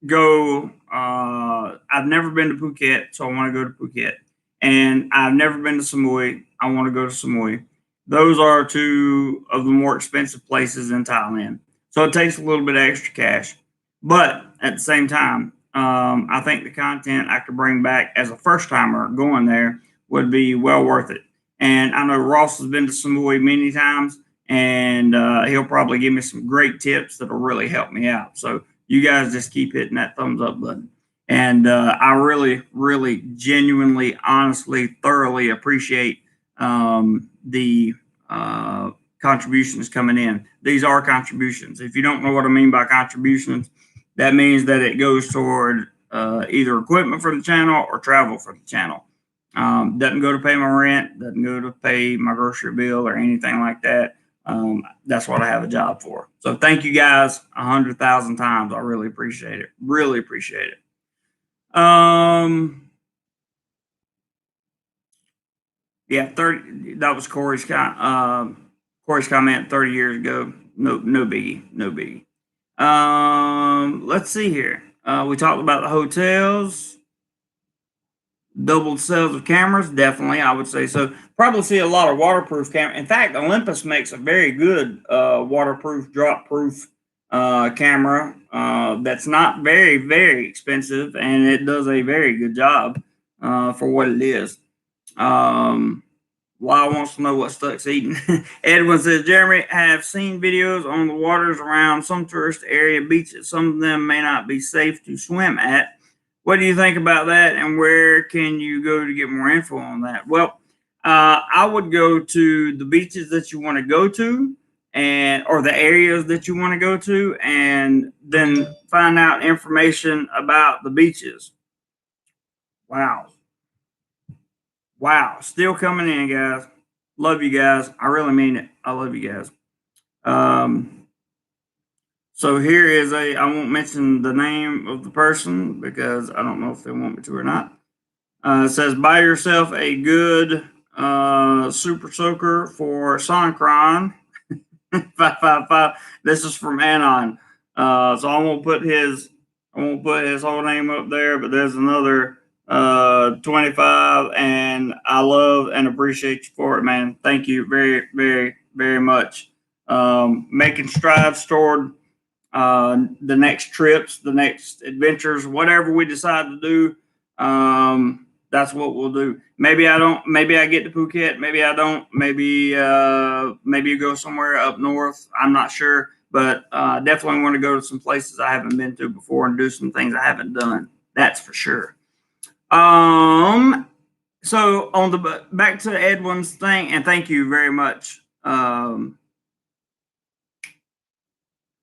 go. I've never been to Phuket, so I want to go to Phuket, and I've never been to Samui. I want to go to Samui. Those are 2 of the more expensive places in Thailand. So it takes a little bit of extra cash. But at the same time, I think the content I could bring back as a first timer going there would be well worth it. And I know Ross has been to Samui many times, and he'll probably give me some great tips that'll really help me out. So you guys just keep hitting that thumbs up button. And I really, really, genuinely, honestly, thoroughly appreciate the contributions coming in. These are contributions. If you don't know what I mean by contributions, that means that it goes toward either equipment for the channel or travel for the channel. Doesn't go to pay my rent, doesn't go to pay my grocery bill or anything like that. That's what I have a job for. So thank you guys 100,000 times. I really appreciate it. Really appreciate it. Yeah, 30. That was Corey's comment 30 years ago. No biggie. Let's see here. We talked about the hotels. Doubled sales of cameras, definitely, I would say so. Probably see a lot of waterproof camera. In fact, Olympus makes a very good waterproof, drop-proof camera that's not very, very expensive, and it does a very good job for what it is. Lyle wants to know what Stuck's eating. Edwin says, Jeremy, have seen videos on the waters around some tourist area beaches. Some of them may not be safe to swim at. What do you think about that, and where can you go to get more info on that? Well, I would go to the beaches that you want to go to, or the areas that you want to go to, and then find out information about the beaches. Wow, still coming in, guys. Love you guys. I really mean it. I love you guys. So here is I won't mention the name of the person because I don't know if they want me to or not. It says, buy yourself a good super soaker for Sonicron. 555. This is from Anon. So I won't put his whole name up there, but there's another 25, and I love and appreciate you for it, man. Thank you very, very, very much. Making strides toward the next trips, the next adventures, whatever we decide to do. That's what we'll do. Maybe I don't. Maybe I get to Phuket. Maybe I don't. Maybe maybe you go somewhere up north. I'm not sure, but definitely want to go to some places I haven't been to before and do some things I haven't done. That's for sure. So on the back to Edwin's thing, and thank you very much. And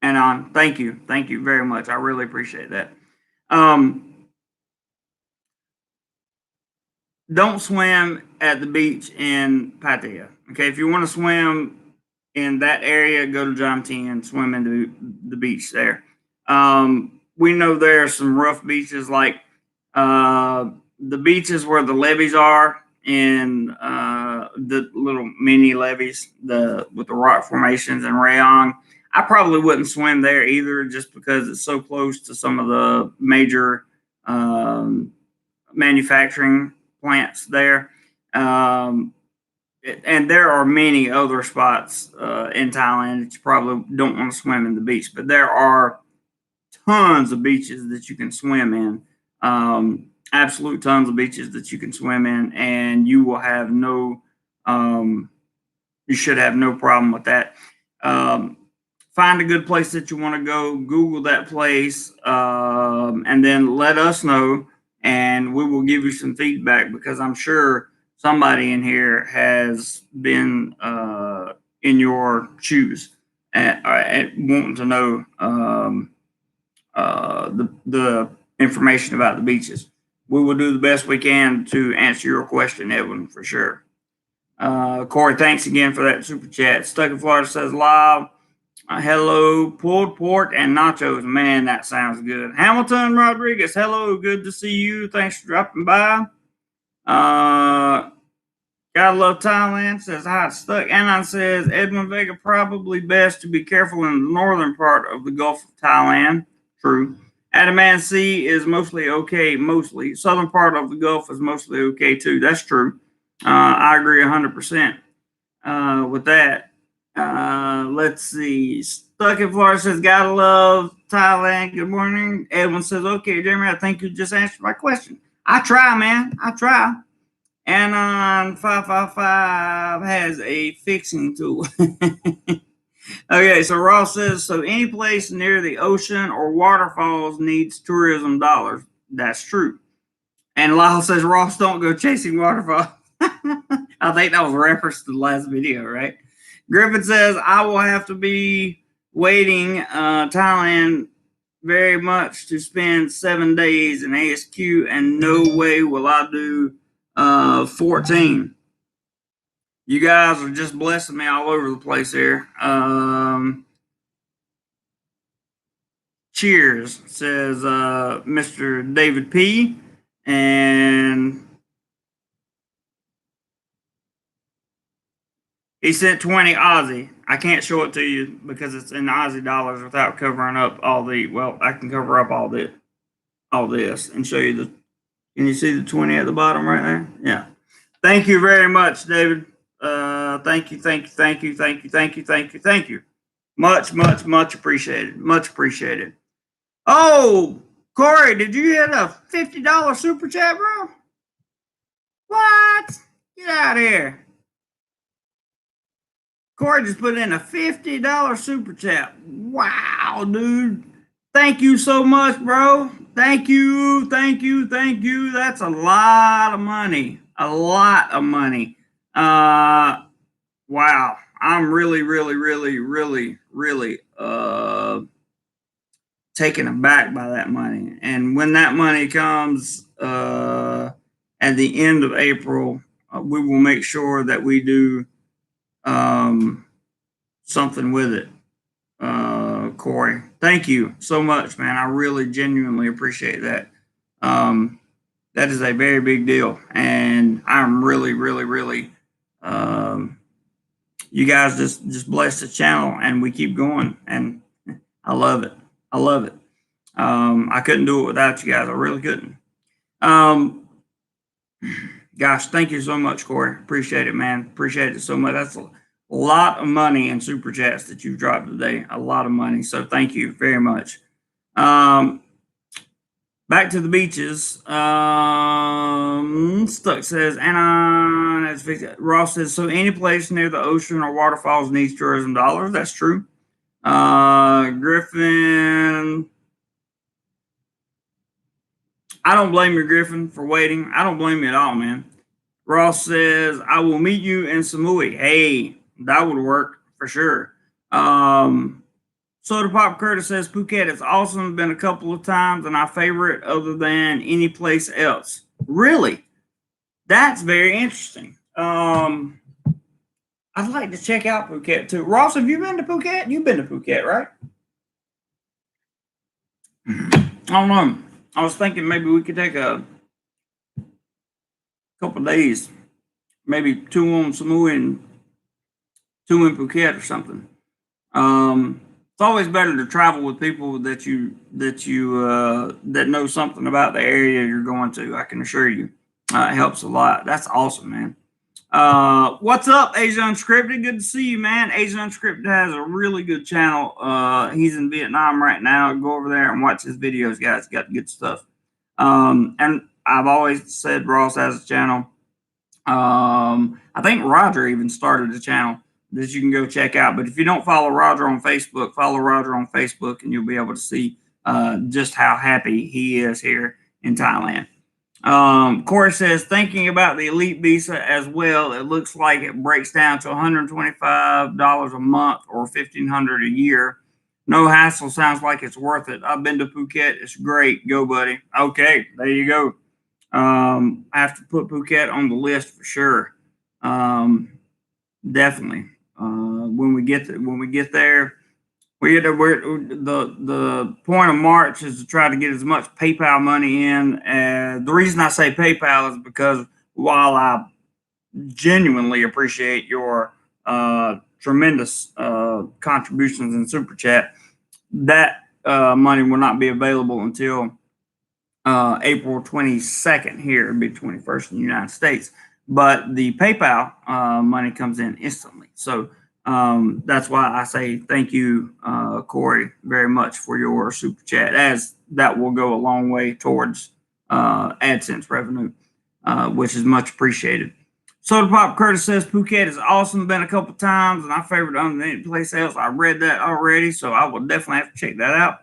on, thank you very much. I really appreciate that. Don't swim at the beach in Pattaya. Okay, if you want to swim in that area, go to John T and swim into the beach there. We know there are some rough beaches, like the beaches where the levees are, in the little mini levees, with the rock formations and Rayong. I probably wouldn't swim there either, just because it's so close to some of the major manufacturing plants there. And there are many other spots in Thailand that you probably don't want to swim in the beach, but there are tons of beaches that you can swim in. Absolute tons of beaches that you can swim in, and you will have you should have no problem with that. Find a good place that you want to go, Google that place, and then let us know, and we will give you some feedback, because I'm sure somebody in here has been in your shoes and wanting to know the information about the beaches. We will do the best we can to answer your question, Edwin, for sure. Corey, thanks again for that super chat. Stuck in Florida says live. Hello, pulled pork and nachos. Man, that sounds good. Hamilton Rodriguez, hello, good to see you. Thanks for dropping by. Gotta love Thailand, says hi, Stuck. Anon says Edwin Vega, probably best to be careful in the northern part of the Gulf of Thailand. True. Adaman Sea is mostly okay, mostly. Southern part of the Gulf is mostly okay too. That's true. I agree 100% with that. Let's see. Stuck in Florida says, gotta love Thailand. Good morning. Edwin says, okay, Jeremy, I think you just answered my question. I try, man. I try. Anon 555 has a fixing tool. Okay, so Ross says, so any place near the ocean or waterfalls needs tourism dollars. That's true. And Lyle says, Ross, don't go chasing waterfalls. I think that was a reference to the last video, right? Griffin says, I will have to be waiting Thailand very much to spend 7 days in ASQ, and no way will I do 14. You guys are just blessing me all over the place here. Cheers, says Mr. David P. And he sent 20 Aussie. I can't show it to you because it's in Aussie dollars without covering up all the. Well, I can cover up all this and show you the. Can you see the 20 at the bottom right there? Yeah. Thank you very much, David. Thank you. Much appreciated. Much appreciated. Oh, Corey, did you hit a $50 super chat, bro? What? Get out of here. Corey just put in a $50 super chat. Wow, dude. Thank you so much, bro. Thank you. That's a lot of money. Wow. I'm really taken aback by that money. And when that money comes at the end of April, we will make sure that we do something with it. Corey, thank you so much, man. I really genuinely appreciate that. That is a very big deal, and I'm really you guys just bless the channel, and we keep going, and I love it. I love it. I couldn't do it without you guys. I really couldn't. Gosh, thank you so much, Corey. Appreciate it, man. Appreciate it so much. That's a lot of money in super chats that you've dropped today. A lot of money. So thank you very much. Back to the beaches. Stuck says, Anna, Ross says, so any place near the ocean or waterfalls needs tourism dollars. That's true. Griffin, I don't blame you, Griffin, for waiting. I don't blame you at all, man. Ross says, I will meet you in Samui. Hey, that would work for sure. Soda Pop Curtis says, Phuket is awesome. Been a couple of times, and I favorite other than any place else. Really? That's very interesting. I'd like to check out Phuket too. Ross, have you been to Phuket? You've been to Phuket, right? I don't know. I was thinking maybe we could take a couple of days, maybe 2 on Samui and 2 in Phuket or something. It's always better to travel with people that know something about the area you're going to. I can assure you, it helps a lot. That's awesome, man. What's up, Asia Unscripted? Good to see you, man. Asia Unscripted has a really good channel. He's in Vietnam right now. Go over there and watch his videos, guys. Got good stuff. And I've always said Ross has a channel. I think Roger even started a channel that you can go check out. But if you don't follow Roger on Facebook, follow Roger on Facebook, and you'll be able to see just how happy he is here in Thailand. Corey says, thinking about the elite visa as well, it looks like it breaks down to $125 a month or $1,500 a year. No hassle. Sounds like it's worth it. I've been to Phuket. It's great. Go, buddy. Okay, there you go. I have to put Phuket on the list for sure. Definitely. When we get there, the point of March is to try to get as much PayPal money in. The reason I say PayPal is because while I genuinely appreciate your tremendous contributions in Super Chat, that money will not be available until April 22nd here. It'll be 21st in the United States. But the PayPal money comes in instantly. So that's why I say thank you, Corey, very much for your super chat, as that will go a long way towards AdSense revenue, which is much appreciated. Soda Pop Curtis says Phuket is awesome. Been a couple times, and I favorite other than any place else. I read that already, so I will definitely have to check that out.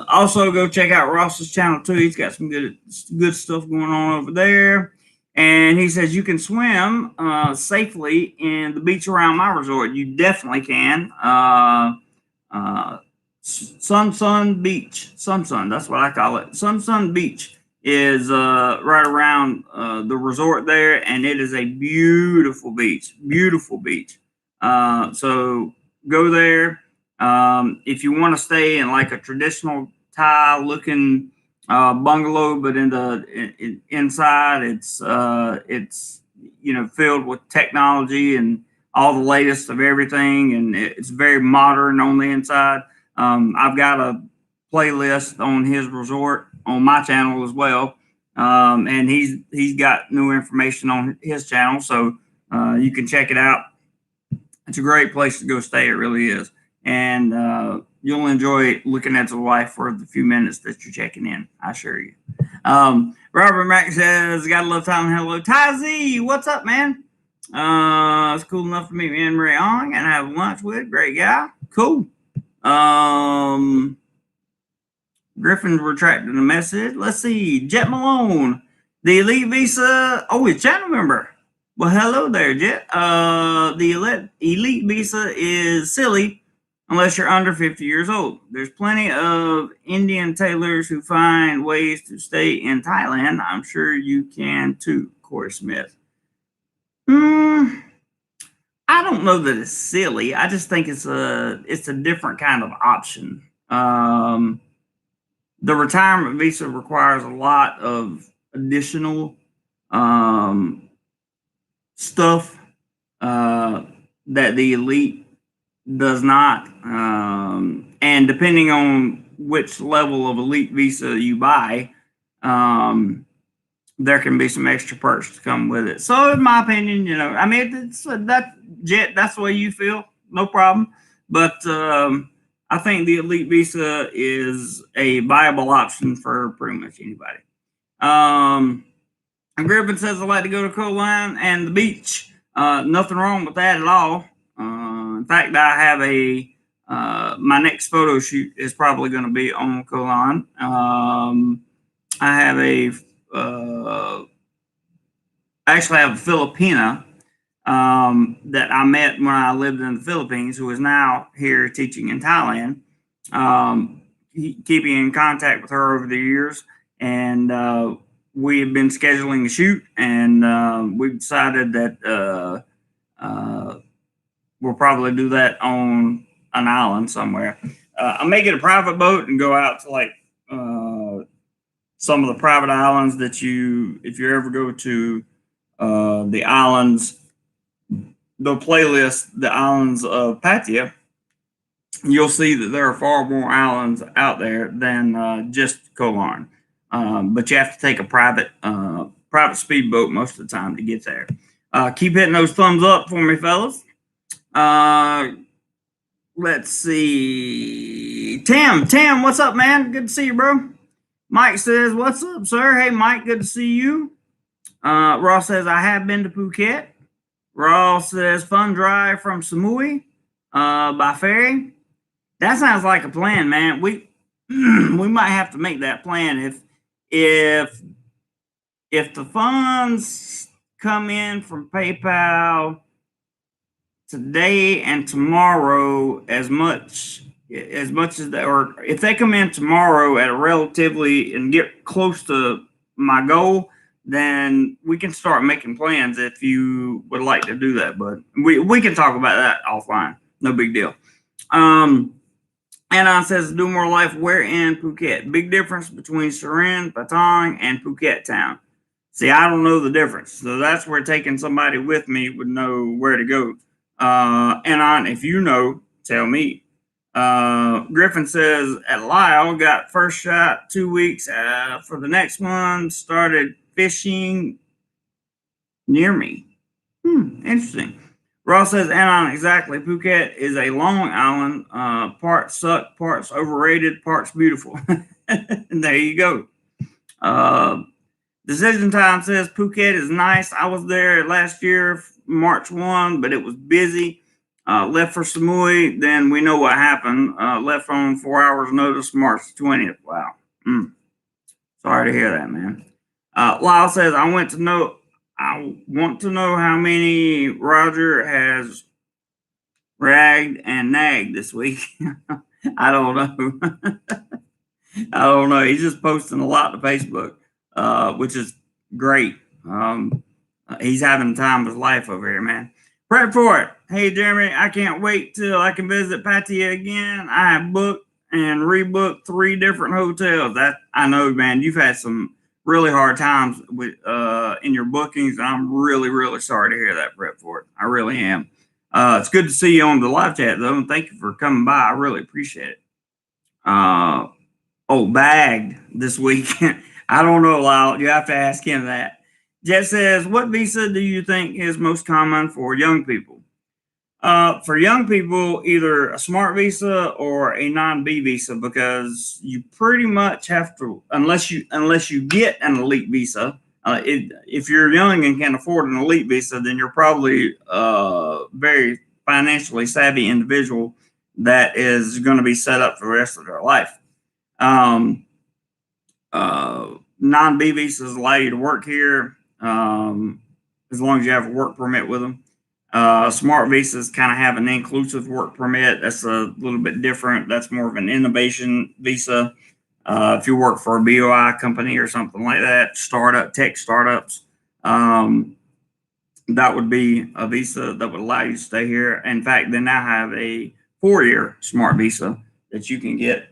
Also, go check out Ross's channel too. He's got some good stuff going on over there. And he says you can swim safely in the beach around my resort. You definitely can. Sun Beach. Sun. That's what I call it. Sun Beach is right around the resort there, and it is a beautiful beach. Beautiful beach. So go there. If you want to stay in like a traditional Thai looking bungalow, but inside it's filled with technology and all the latest of everything, and it's very modern on the inside. I've got a playlist on his resort on my channel as well, and he's got new information on his channel, so you can check it out. It's a great place to go stay. It really is. And you'll enjoy looking at the life for the few minutes that you're checking in. I assure you. Robert Mack says, gotta love Thailand. Hello. Ty Z, what's up, man? It's cool enough to meet me and Marie Ong and have lunch with. Great guy. Cool. Griffin retracted the message. Let's see. Jet Malone. The elite visa. Oh, he's a channel member. Well, hello there, Jet. The elite visa is silly unless you're under 50 years old. There's plenty of Indian tailors who find ways to stay in Thailand. I'm sure you can too, Corey Smith. I don't know that it's silly. I just think it's a different kind of option. The retirement visa requires a lot of additional stuff that the elite does not. And depending on which level of elite visa you buy, there can be some extra perks to come with it. So, in my opinion, I mean, it's that Jet. That's the way you feel, no problem. But I think the elite visa is a viable option for pretty much anybody. Griffin says I like to go to Coal Line and the beach. Nothing wrong with that at all. In fact, I have my next photo shoot is probably going to be on Coal Line. I have actually have a Filipina that I met when I lived in the Philippines, who is now here teaching in Thailand. Keeping in contact with her over the years, and we have been scheduling a shoot, and we decided that we'll probably do that on an island somewhere. I may get a private boat and go out to like some of the private islands that if you ever go to the islands, the playlist, the islands of Pattaya, you'll see that there are far more islands out there than just Koh Larn. But you have to take a private speedboat most of the time to get there. Keep hitting those thumbs up for me, fellas. Let's see. Tim, what's up, man? Good to see you, bro. Mike says, what's up, sir? Hey, Mike, good to see you. Ross says, I have been to Phuket. Ross says, fun drive from Samui by ferry. That sounds like a plan, man. We might have to make that plan if the funds come in from PayPal today and tomorrow as much as that, or if they come in tomorrow at a relatively and get close to my goal, then we can start making plans if you would like to do that. But we can talk about that offline. No big deal. Anon says, DoMoreLife, where in Phuket? Big difference between Surin, Patong, and Phuket town. See, I don't know the difference. So that's where taking somebody with me would know where to go. Anon, if you know, tell me. Griffin says, at Lyle, got first shot 2 weeks for the next one, started fishing near me. Interesting. Ross says, Anon, exactly. Phuket is a long island. Parts suck, parts overrated, parts beautiful. And there you go. Decision Time says, Phuket is nice. I was there last year, March 1, but it was busy. Left for Samui, then we know what happened. Left on 4 hours notice, March 20th. Wow. Sorry to hear that, man. Lyle says, I want to know how many Roger has ragged and nagged this week. I don't know. I don't know. He's just posting a lot to Facebook, which is great. He's having the time of his life over here, man. Prep for it. Hey, Jeremy, I can't wait till I can visit Pattaya again. I have booked and rebooked 3 different hotels. That I know, man. You've had some really hard times with in your bookings. I'm really, really sorry to hear that, Prep for it. I really am. It's good to see you on the live chat, though, and thank you for coming by. I really appreciate it. Bagged this week. I don't know, Lyle. You have to ask him that. Jet says, what visa do you think is most common for young people? For young people, either a smart visa or a non-B visa, because you pretty much have to, unless you get an elite visa. If you're young and can afford an elite visa, then you're probably a very financially savvy individual that is going to be set up for the rest of their life. Non-B visas allow you to work here as long as you have a work permit with them. Smart visas kind of have an inclusive work permit. That's a little bit different. That's more of an innovation visa. If you work for a BOI company or something like that, tech startups, that would be a visa that would allow you to stay here. In fact, they now have a 4-year smart visa that you can get.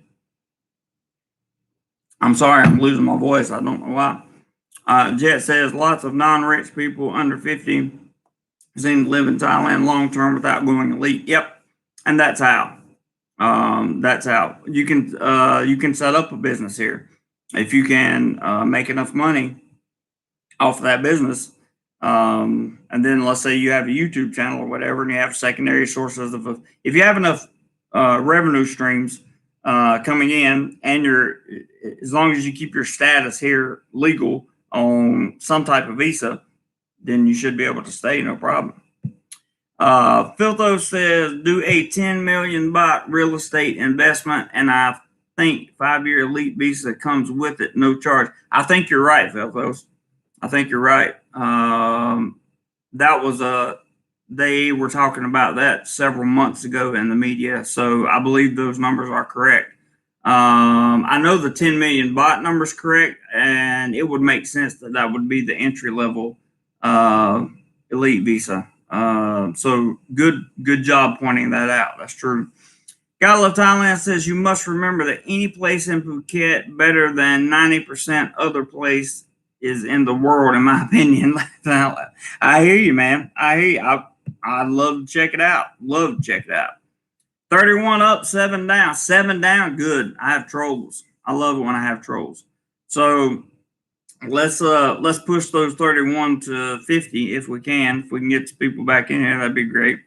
I'm sorry, I'm losing my voice. I don't know why. Jet says lots of non-rich people under 50 seem to live in Thailand long term without going elite. Yep, and that's how. That's how you can set up a business here if you can make enough money off of that business. And then let's say you have a YouTube channel or whatever, and you have secondary sources of, if you have enough revenue streams coming in, and as long as you keep your status here legal on some type of visa, then you should be able to stay, no problem. Filtho says, do a 10 million baht real estate investment, and I think 5-year elite visa comes with it, no charge. I think you're right, Filthos. I think you're right. That was they were talking about that several months ago in the media, so I believe those numbers are correct. I know the 10 million baht number is correct, and it would make sense that would be the entry level elite visa. So good job pointing that out. That's true. Gotta Love Thailand says, you must remember that any place in Phuket better than 90% other place is in the world, in my opinion. I hear you, man. I hear you. I'd love to check it out. Love to check it out. 31 up, 7 down. 7 down, good. I have trolls. I love it when I have trolls. So let's push those 31 to 50 if we can. If we can get some people back in here, that'd be great.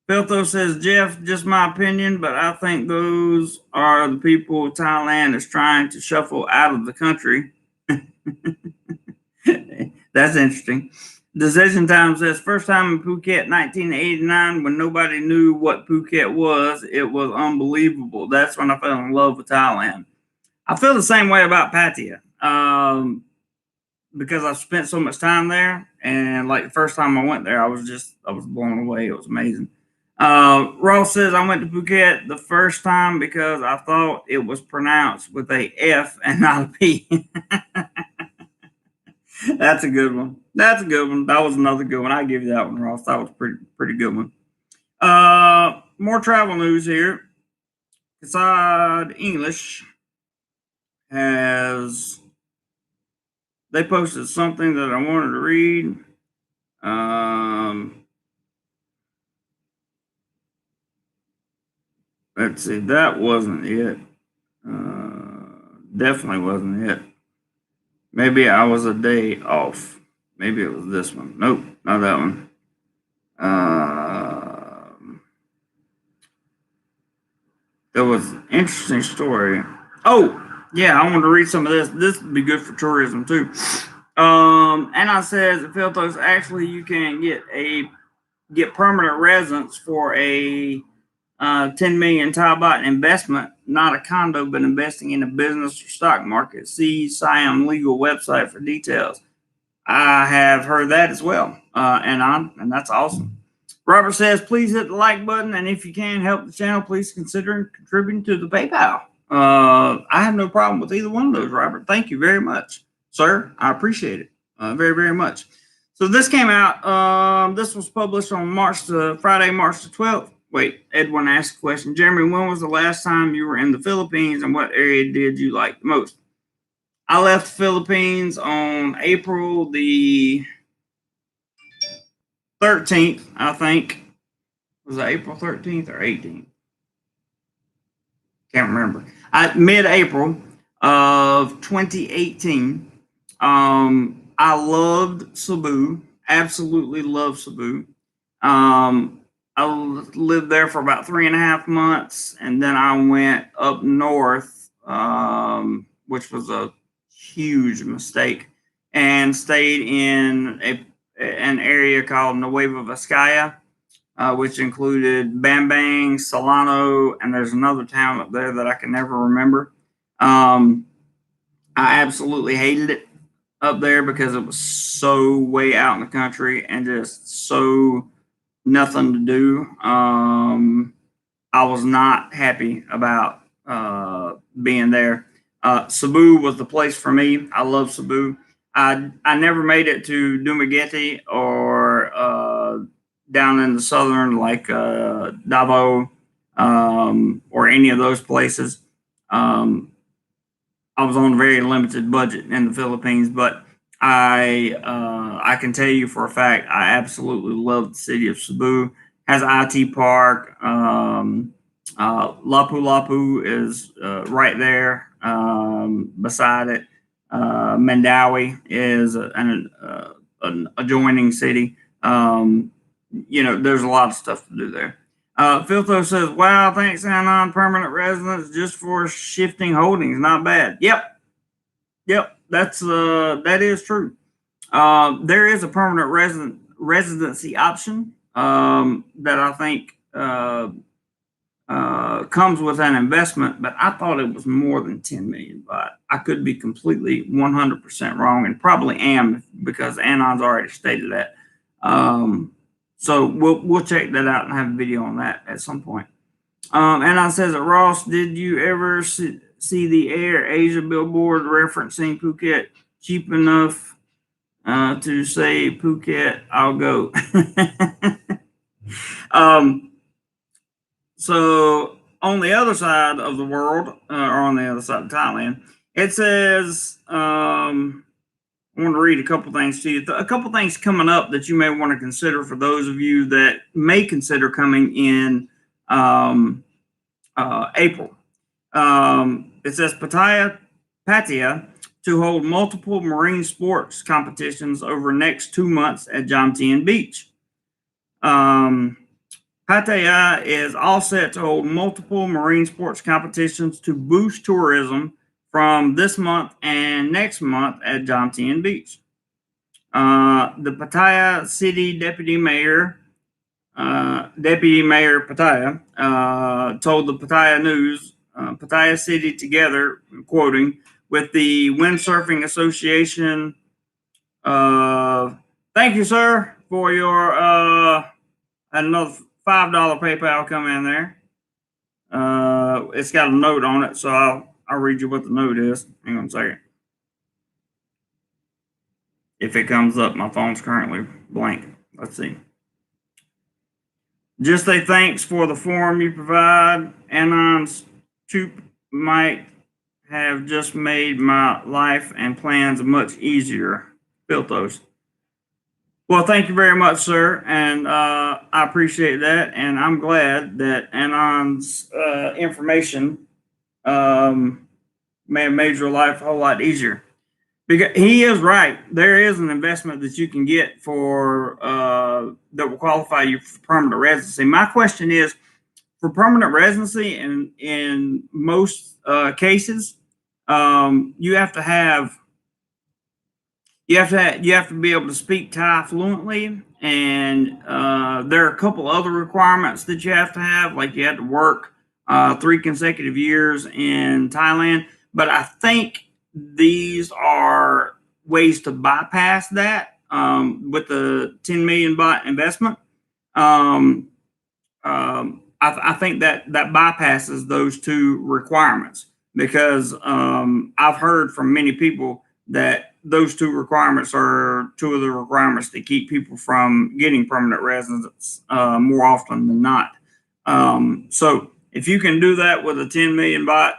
Filtho says, Jeff, just my opinion, but I think those are the people Thailand is trying to shuffle out of the country. That's interesting. Decision Time says, first time in Phuket, 1989, when nobody knew what Phuket was, it was unbelievable. That's when I fell in love with Thailand. I feel the same way about Pattaya, because I've spent so much time there, and like the first time I went there, I was blown away. It was amazing. Ross says, I went to Phuket the first time because I thought it was pronounced with a F and not a P. That's a good one. That's a good one. That was another good one. I give you that one, Ross. That was pretty good one. More travel news here. Kasad English they posted something that I wanted to read. Let's see, that wasn't it. Definitely wasn't it. Maybe I was a day off. Maybe it was this one. Nope, not that one. There was an interesting story. Oh, yeah, I want to read some of this. This would be good for tourism too. And says, Filthos, actually you can get permanent residence for a 10 million Thai baht investment, not a condo, but investing in a business or stock market. See Siam legal website for details. I have heard that as well, and that's awesome. Robert says, please hit the like button, and if you can help the channel, please consider contributing to the PayPal. I have no problem with either one of those, Robert. Thank you very much, sir. I appreciate it very, very much. So this came out. This was published on Friday, March the 12th. Wait, Edwin asked a question. Jeremy, when was the last time you were in the Philippines, and what area did you like the most? I left the Philippines on April the 13th, I think. Was it April 13th or 18th? Can't remember. Mid-April of 2018. I loved Cebu. Absolutely loved Cebu. I lived there for about 3.5 months, and then I went up north, which was a huge mistake, and stayed in an area called Nueva Vizcaya, which included Bambang, Solano, and there's another town up there that I can never remember. I absolutely hated it up there because it was so way out in the country and just so nothing to do. I was not happy about being there. Cebu was the place for me. I love Cebu. I never made it to Dumaguete or down in the southern, like Davao, or any of those places. I was on a very limited budget in the Philippines, but I can tell you for a fact I absolutely love the city of Cebu. Has an IT park. Lapu Lapu is right there beside it. Mandawi is an adjoining city. There's a lot of stuff to do there. Filtho says, "Wow, thanks, Anon. Permanent residence just for shifting holdings. Not bad." Yep. That is true. There is a permanent residency option that I think comes with an investment, but I thought it was more than 10 million. But I could be completely 100% wrong, and probably am because Anon's already stated that. So we'll check that out and have a video on that at some point. Anon says, Ross, did you ever see the Air Asia billboard referencing Phuket? Cheap enough to say Phuket, I'll go. So on the other side of the world, or on the other side of Thailand, it says, I want to read a couple things to you. A couple things coming up that you may want to consider for those of you that may consider coming in April. It says Pattaya to hold multiple marine sports competitions over the next 2 months at Jomtien Beach. Pattaya is all set to hold multiple marine sports competitions to boost tourism from this month and next month at Jomtien Beach. The Pattaya City Deputy Mayor Pattaya told the Pattaya News, Pattaya City together, quoting, with the Windsurfing Association. Thank you, sir, for your another $5 PayPal come in there. It's got a note on it, so I'll read you what the note is. Hang on a second. If it comes up, my phone's currently blank. Let's see. Just a thanks for the forum you provide. Anon's troop might have just made my life and plans much easier. Filthos. Well, thank you very much, sir, and I appreciate that, and I'm glad that Anon's information may have made your life a whole lot easier. Because he is right. There is an investment that you can get for that will qualify you for permanent residency. My question is, for permanent residency, in most cases, you have to be able to speak Thai fluently, and there are a couple other requirements that you have to have, like you have to work 3 consecutive years in Thailand. But I think these are ways to bypass that with the 10 million baht investment. I think that bypasses those 2 requirements, because I've heard from many people that those 2 requirements are 2 of the requirements that keep people from getting permanent residence more often than not. So if you can do that with a 10 million baht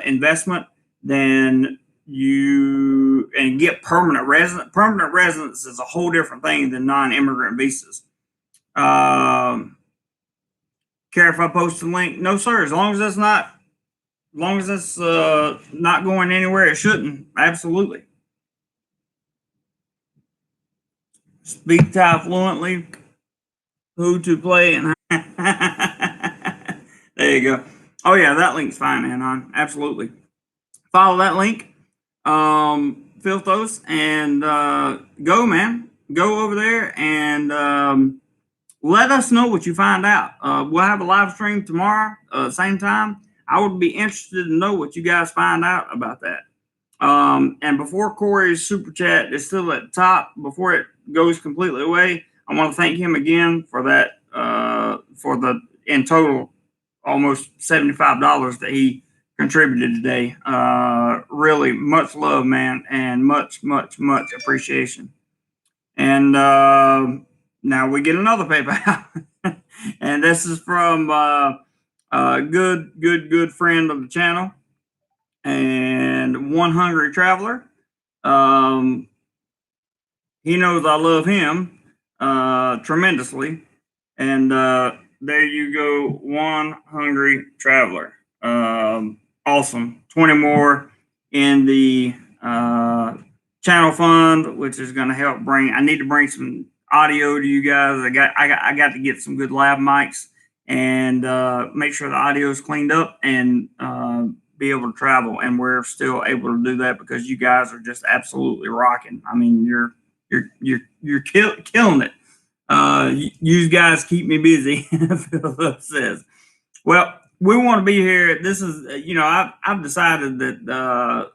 investment, then you get permanent residence. Permanent residence is a whole different thing than non-immigrant visas. Care if I post a link? No, sir. As long as it's not going anywhere it shouldn't. Absolutely. Speak Thai fluently. Who to play and there you go. Oh yeah, that link's fine, Anon. Absolutely. Follow that link, Filthos, and go, man. Go over there and let us know what you find out. We'll have a live stream tomorrow, same time. I would be interested to know what you guys find out about that. And before Corey's super chat is still at the top, before it goes completely away, I want to thank him again for that, for the, in total, almost $75 that he contributed today. Really much love, man, and much appreciation. And now we get another PayPal. And this is from a good friend of the channel and One Hungry Traveler. he knows I love him tremendously. And there you go, one hungry traveler. Awesome. 20 more in the channel fund, which is going to help bring. I need to bring some audio to you guys. I got to get some good lab mics and make sure the audio is cleaned up and be able to travel. And we're still able to do that because you guys are just absolutely rocking. I mean, you're killing it. You guys keep me busy, Philip says. Well, we want to be here. This is, I've decided that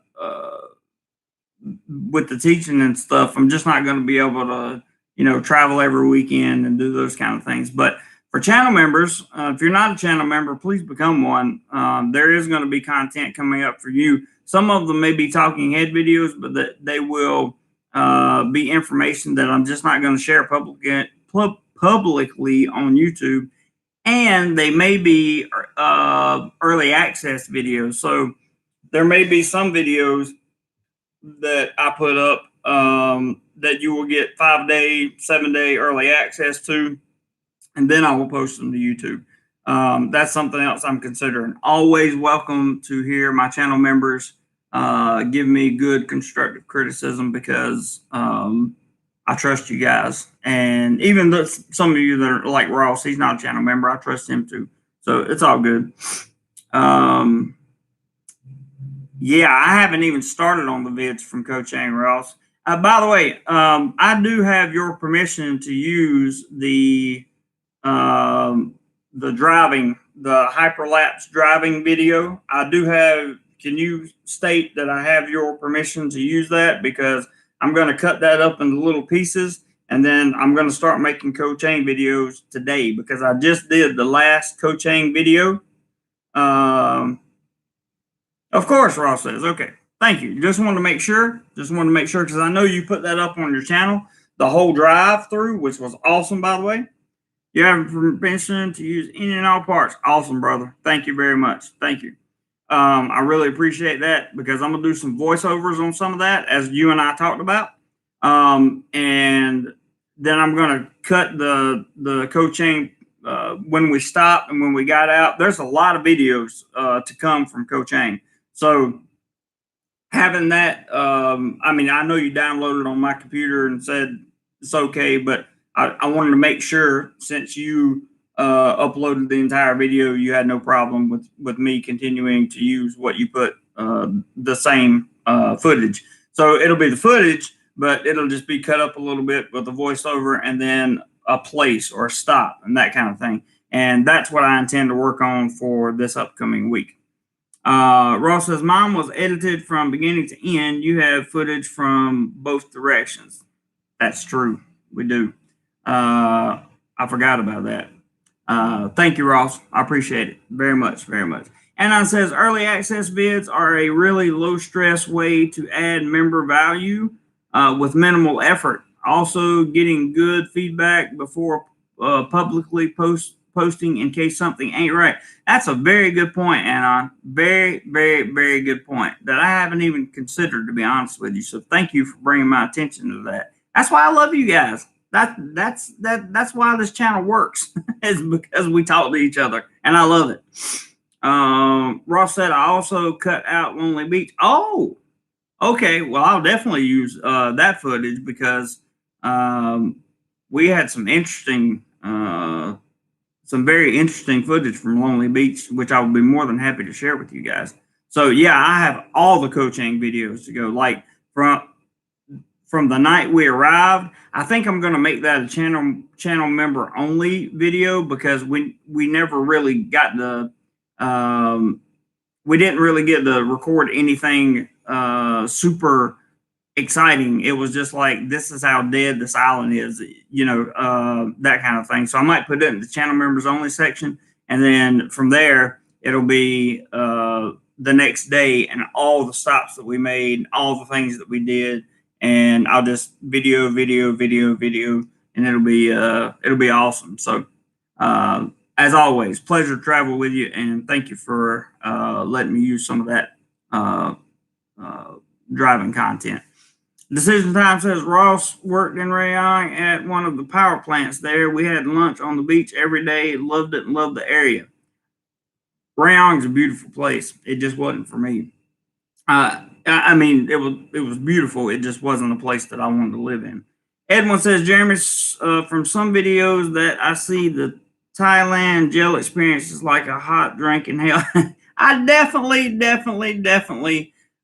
with the teaching and stuff, I'm just not going to be able to, travel every weekend and do those kind of things. But for channel members, if you're not a channel member, please become one. There is going to be content coming up for you. Some of them may be talking head videos, but they will be information that I'm just not going to share publicly on YouTube, and they may be early access videos. So there may be some videos that I put up that you will get 5-day, 7-day early access to, and then I will post them to YouTube. That's something else I'm considering. Always welcome to hear my channel members give me good constructive criticism because I trust you guys. And even though some of you that are like Ross, he's not a channel member, I trust him too. So it's all good. Yeah, I haven't even started on the vids from Coach Ang, Ross. By the way, I do have your permission to use the driving, the hyperlapse driving video. I do have. Can you state that I have your permission to use that? Because I'm going to cut that up into little pieces, and then I'm going to start making Coach Ang videos today because I just did the last Coach Ang video. Of course, Ross says, okay, thank you. Just wanted to make sure because I know you put that up on your channel, the whole drive through, which was awesome, by the way. You have permission to use any and all parts. Awesome, brother. Thank you very much. Thank you. I really appreciate that because I'm going to do some voiceovers on some of that as you and I talked about. And then I'm going to cut the coaching when we stopped and when we got out. There's a lot of videos to come from Coach Ang. So having that, I mean, I know you downloaded on my computer and said it's okay, but I wanted to make sure since you uploaded the entire video, you had no problem with me continuing to use what you put, the same footage. So it'll be the footage, but it'll just be cut up a little bit with a voiceover and then a place or a stop and that kind of thing. And that's what I intend to work on for this upcoming week. Ross says, mine was edited from beginning to end. You have footage from both directions. That's true. We do. I forgot about that. Thank you, Ross. I appreciate it very much, very much. Anon says, early access bids are a really low stress way to add member value with minimal effort. Also getting good feedback before publicly posting in case something ain't right. That's a very good point, Anon. Very, very, very good point that I haven't even considered, to be honest with you. So thank you for bringing my attention to that. That's why I love you guys. That's why this channel works is because we talk to each other, and I love it. Ross said, I also cut out Lonely Beach. Oh, okay. Well, I'll definitely use that footage because we had some very interesting footage from Lonely Beach, which I will be more than happy to share with you guys. So yeah, I have all the coaching videos to go. Like from the night we arrived, I think I'm going to make that a channel member only video because we never really got the we didn't really get to record anything super exciting. It was just like, this is how dead this island is, that kind of thing. So I might put it in the channel members only section, and then from there it'll be the next day and all the stops that we made, all the things that we did. And I'll just video, and it'll be awesome. So, as always, pleasure to travel with you, and thank you for letting me use some of that driving content. Decision Time says Ross worked in Rayong at one of the power plants there. We had lunch on the beach every day. Loved it and loved the area. Rayong's a beautiful place. It just wasn't for me. I mean, it was beautiful. It just wasn't a place that I wanted to live in. Edwin says, Jeremy, from some videos that I see, the Thailand jail experience is like a hot drink in hell. I definitely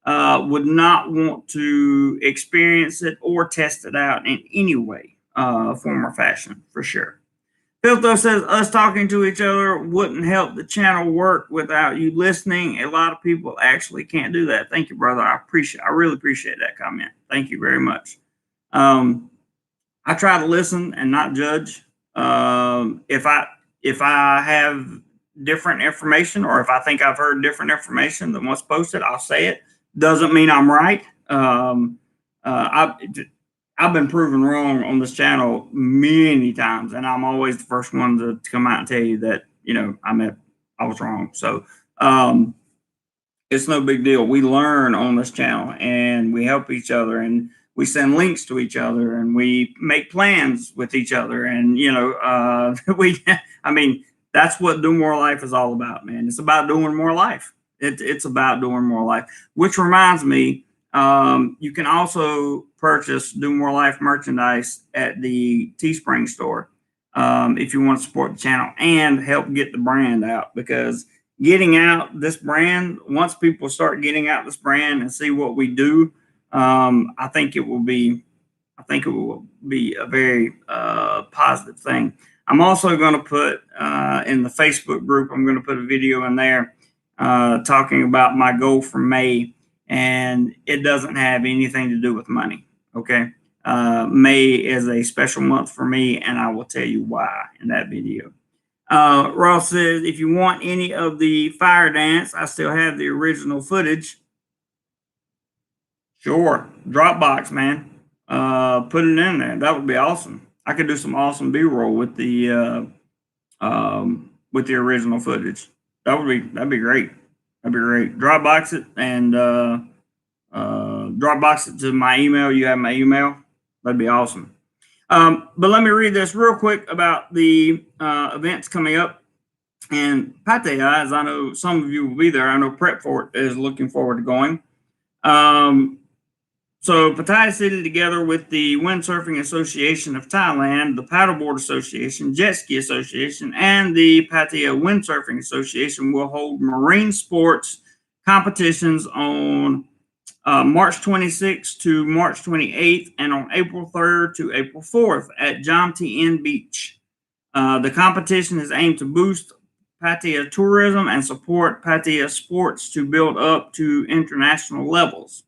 would not want to experience it or test it out in any way, form, or fashion, for sure. Filtho says, us talking to each other wouldn't help the channel work without you listening. A lot of people actually can't do that. Thank you, brother. I really appreciate that comment. Thank you very much. I try to listen and not judge. If I have different information, or if I think I've heard different information than what's posted, I'll say it. Doesn't mean I'm right. I've been proven wrong on this channel many times, and I'm always the first one to come out and tell you that, I was wrong. So it's no big deal. We learn on this channel, and we help each other, and we send links to each other, and we make plans with each other, and that's what DoMoreLife is all about, man. It's about doing more life. It's about doing more life. Which reminds me, you can also purchase DoMoreLife merchandise at the Teespring store if you want to support the channel and help get the brand out. Because getting out this brand, once people start getting out this brand and see what we do, I think it will be a very positive thing. I'm also going to put in the Facebook group, I'm going to put a video in there talking about my goal for May, and it doesn't have anything to do with money. Okay. May is a special month for me, and I will tell you why in that video. Ross says, if you want any of the fire dance, I still have the original footage. Sure. Dropbox, man. Put it in there. That would be awesome. I could do some awesome B-roll with the original footage. That'd be great. That'd be great. Dropbox it and Dropbox it to my email. You have my email. That'd be awesome. But let me read this real quick about the events coming up in Pattaya, as I know some of you will be there. I know Prep for it is looking forward to going. So Pattaya City, together with the Windsurfing Association of Thailand, the Paddleboard Association, Jet Ski Association, and the Pattaya Windsurfing Association, will hold marine sports competitions on March 26th to March 28th, and on April 3rd to April 4th at Jom Tien Beach. The competition is aimed to boost Pattaya tourism and support Pattaya sports to build up to international levels.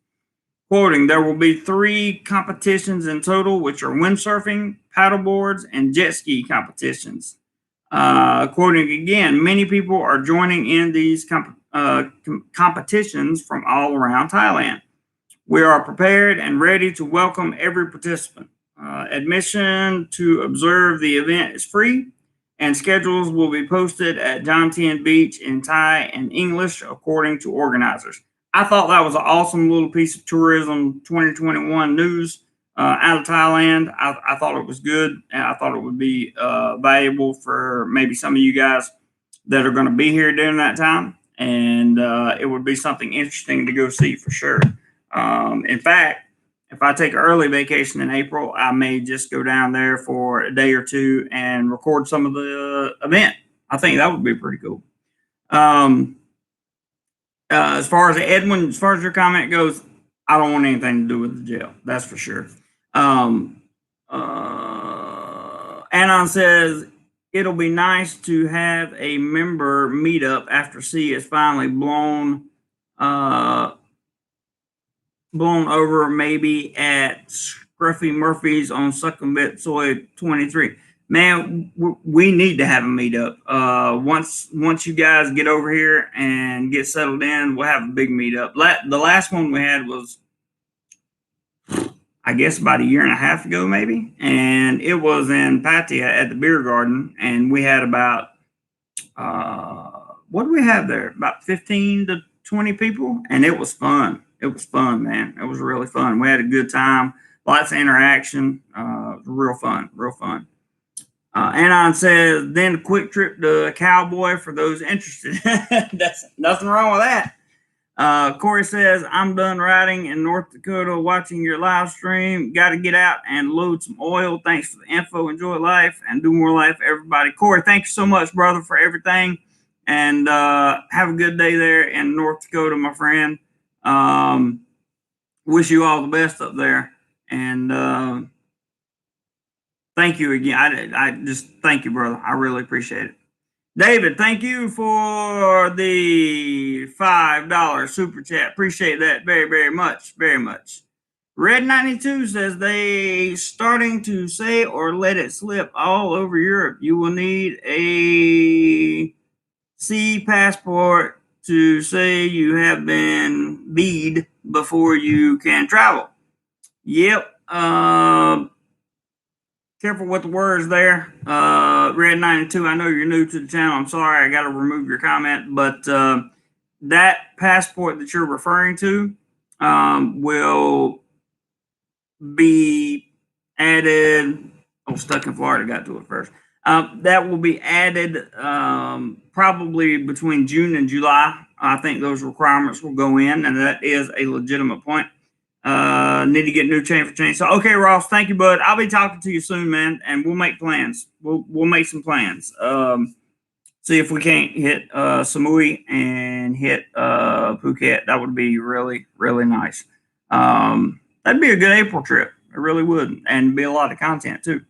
Quoting, there will be 3 competitions in total, which are windsurfing, paddleboards, and jet ski competitions. Quoting again, many people are joining in these competitions from all around Thailand. We are prepared and ready to welcome every participant. Admission to observe the event is free, and schedules will be posted at Jom Tien Beach in Thai and English according to organizers. I thought that was an awesome little piece of tourism 2021 news out of Thailand. I thought it was good, and I thought it would be valuable for maybe some of you guys that are going to be here during that time, and it would be something interesting to go see for sure. In fact, if I take an early vacation in April, I may just go down there for a day or two and record some of the event. I think that would be pretty cool. As far as Edwin, as far as your comment goes, I don't want anything to do with the jail. That's for sure. Anon says, it'll be nice to have a member meetup after C is finally blown over, maybe at Scruffy Murphy's on Succumbit Soy 23. Man, we need to have a meetup. Once you guys get over here and get settled in, we'll have a big meetup. The last one we had was, I guess, about a year and a half ago, maybe. And it was in Pattaya at the beer garden. And we had about, what do we have there? About 15 to 20 people. And it was fun. It was fun, man. It was really fun. We had a good time. Lots of interaction. Real fun. Real fun. Anon says, then a quick trip to Cowboy for those interested. That's nothing wrong with that. Corey says, I'm done riding in North Dakota watching your live stream. Got to get out and load some oil. Thanks for the info. Enjoy life and do more life, everybody. Corey, thank you so much, brother, for everything. And have a good day there in North Dakota, my friend. Wish you all the best up there. And thank you again. I just thank you, brother. I really appreciate it. David, thank you for the $5 super chat. Appreciate that very, very much. Very much. Red 92 says they starting to say or let it slip all over Europe. You will need a C passport to say you have been bead before you can travel. Yep. Careful with the words there. Red 92, I know you're new to the channel. I'm sorry, I got to remove your comment. But that passport that you're referring to will be added. Oh, Stuck in Florida got to it first. That will be added probably between June and July. I think those requirements will go in, and that is a legitimate point. Need to get new chain for change. So, okay, Ross, thank you, bud. I'll be talking to you soon, man, and we'll make plans. We'll make some plans. See if we can't hit Samui and hit Phuket. That would be really, really nice. That'd be a good April trip. It really would, and be a lot of content too.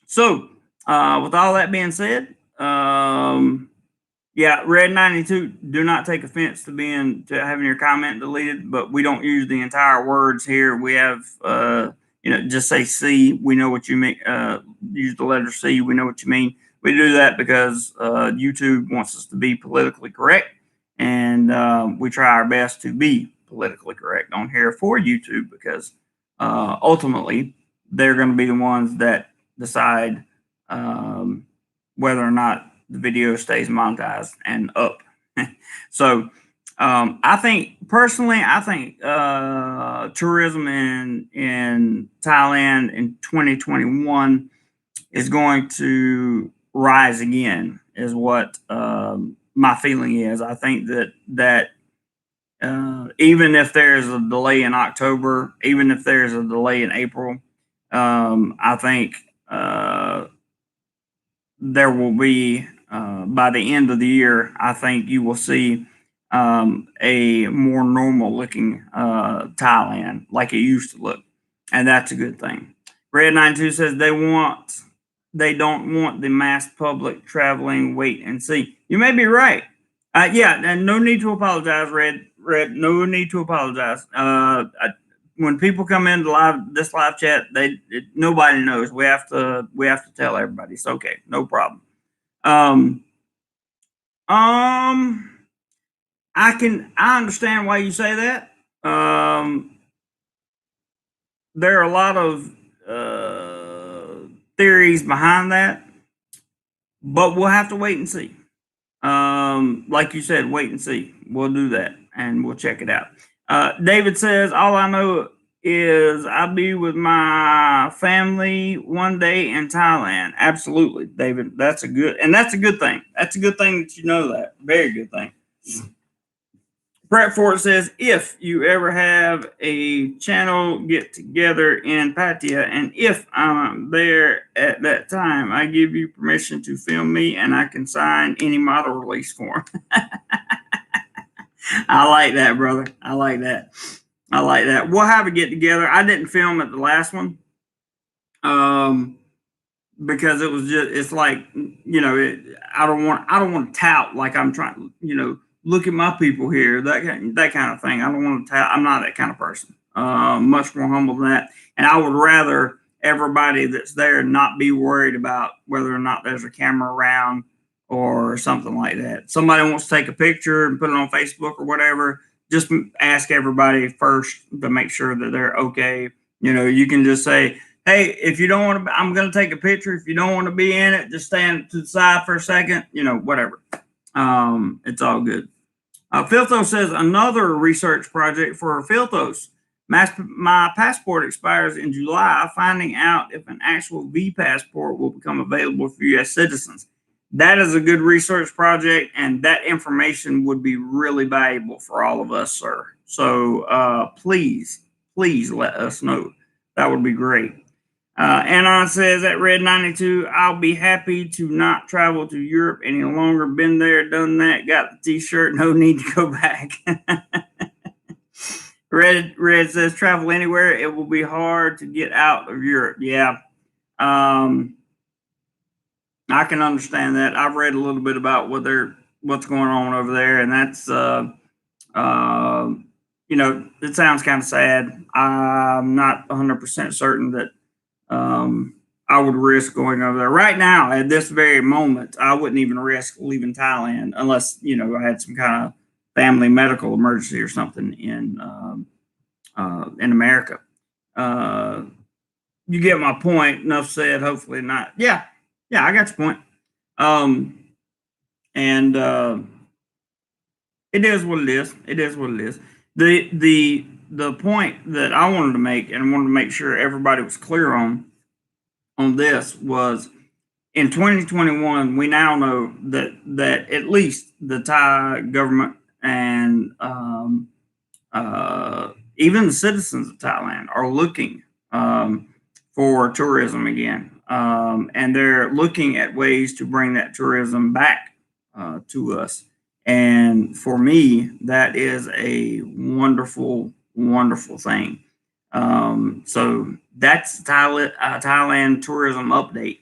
So, with all that being said, yeah, Red 92, do not take offense to having your comment deleted, but we don't use the entire words here. We have, just say C. We know what you mean. Use the letter C. We know what you mean. We do that because YouTube wants us to be politically correct, and we try our best to be politically correct on here for YouTube because ultimately they're going to be the ones that decide whether or not the video stays monetized and up. So I think tourism in Thailand in 2021 is going to rise again, is what my feeling is. I think that even if there's a delay in October, even if there's a delay in April, I think there will be by the end of the year, I think you will see a more normal looking Thailand like it used to look. And that's a good thing. Red 92 says they don't want the mass public traveling, wait and see. You may be right. Yeah, and no need to apologize, Red. No need to apologize. When people come into this live chat, nobody knows. We have to tell everybody. It's okay, no problem. I understand why you say that. There are a lot of theories behind that, but we'll have to wait and see. Like you said, wait and see. We'll do that and we'll check it out. David says, all I know is I'll be with my family one day in Thailand. Absolutely, David. That's a good thing. That's a good thing that you know that. Very good thing. Brett Ford says, if you ever have a channel get together in Pattaya, and if I'm there at that time, I give you permission to film me and I can sign any model release form. I like that, brother. I like that. We'll have a get together. I didn't film at the last one because it was it's like, I don't want to tout like I'm trying, look at my people here, that kind of thing. I don't want to tout. I'm not that kind of person. Much more humble than that. And I would rather everybody that's there not be worried about whether or not there's a camera around or something like that. Somebody wants to take a picture and put it on Facebook or whatever, just ask everybody first to make sure that they're okay. You can just say, hey, if you don't want to, I'm going to take a picture. If you don't want to be in it, just stand to the side for a second, whatever. It's all good. Filthos says another research project for Filthos. My passport expires in July. Finding out if an actual V passport will become available for U.S. citizens. That is a good research project, and that information would be really valuable for all of us, sir. So please let us know. That would be great. Anon says at Red 92, I'll be happy to not travel to Europe any longer. Been there, done that, got the t-shirt, no need to go back. Red says travel anywhere, it will be hard to get out of Europe. Yeah. I can understand that. I've read a little bit about what's going on over there, and that's it sounds kind of sad. I'm not 100% certain that I would risk going over there right now at this very moment. I wouldn't even risk leaving Thailand unless I had some kind of family medical emergency or something in America. You get my point. Enough said. Hopefully not. Yeah, I got your point. And it is what it is. It is what it is. The point that I wanted to make, and I wanted to make sure everybody was clear on this, was in 2021 we now know that at least the Thai government and even the citizens of Thailand are looking for tourism again, and they're looking at ways to bring that tourism back to us. And for me, that is a wonderful, wonderful thing. So that's Thailand tourism update,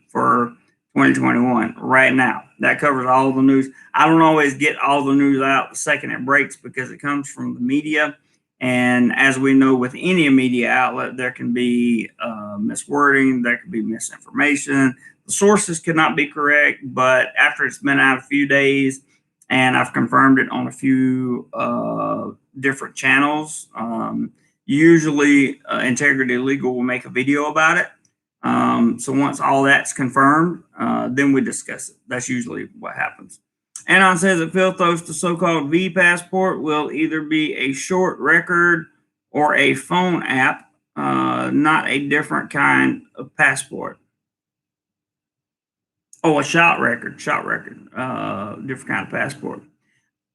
for 2021 right now. That covers all the news. I don't always get all the news out the second it breaks because it comes from the media. And as we know, with any media outlet, there can be miswording, there can be misinformation. The sources cannot be correct, but after it's been out a few days and I've confirmed it on a few different channels, usually Integrity Legal will make a video about it. So once all that's confirmed, then we discuss it. That's usually what happens. Anon says that Filthos, the so-called V passport, will either be a short record or a phone app, not a different kind of passport. Oh, a shot record, different kind of passport.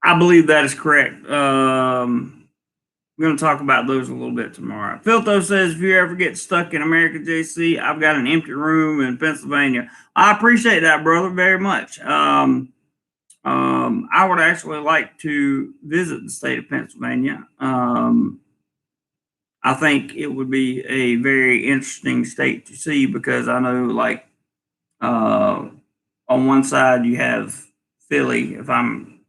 I believe that is correct. We're going to talk about those a little bit tomorrow. Filthos says, if you ever get stuck in America, JC, I've got an empty room in Pennsylvania. I appreciate that, brother, very much. I would actually like to visit the state of Pennsylvania. I think it would be a very interesting state to see because I know, like, on one side you have Philly, if I'm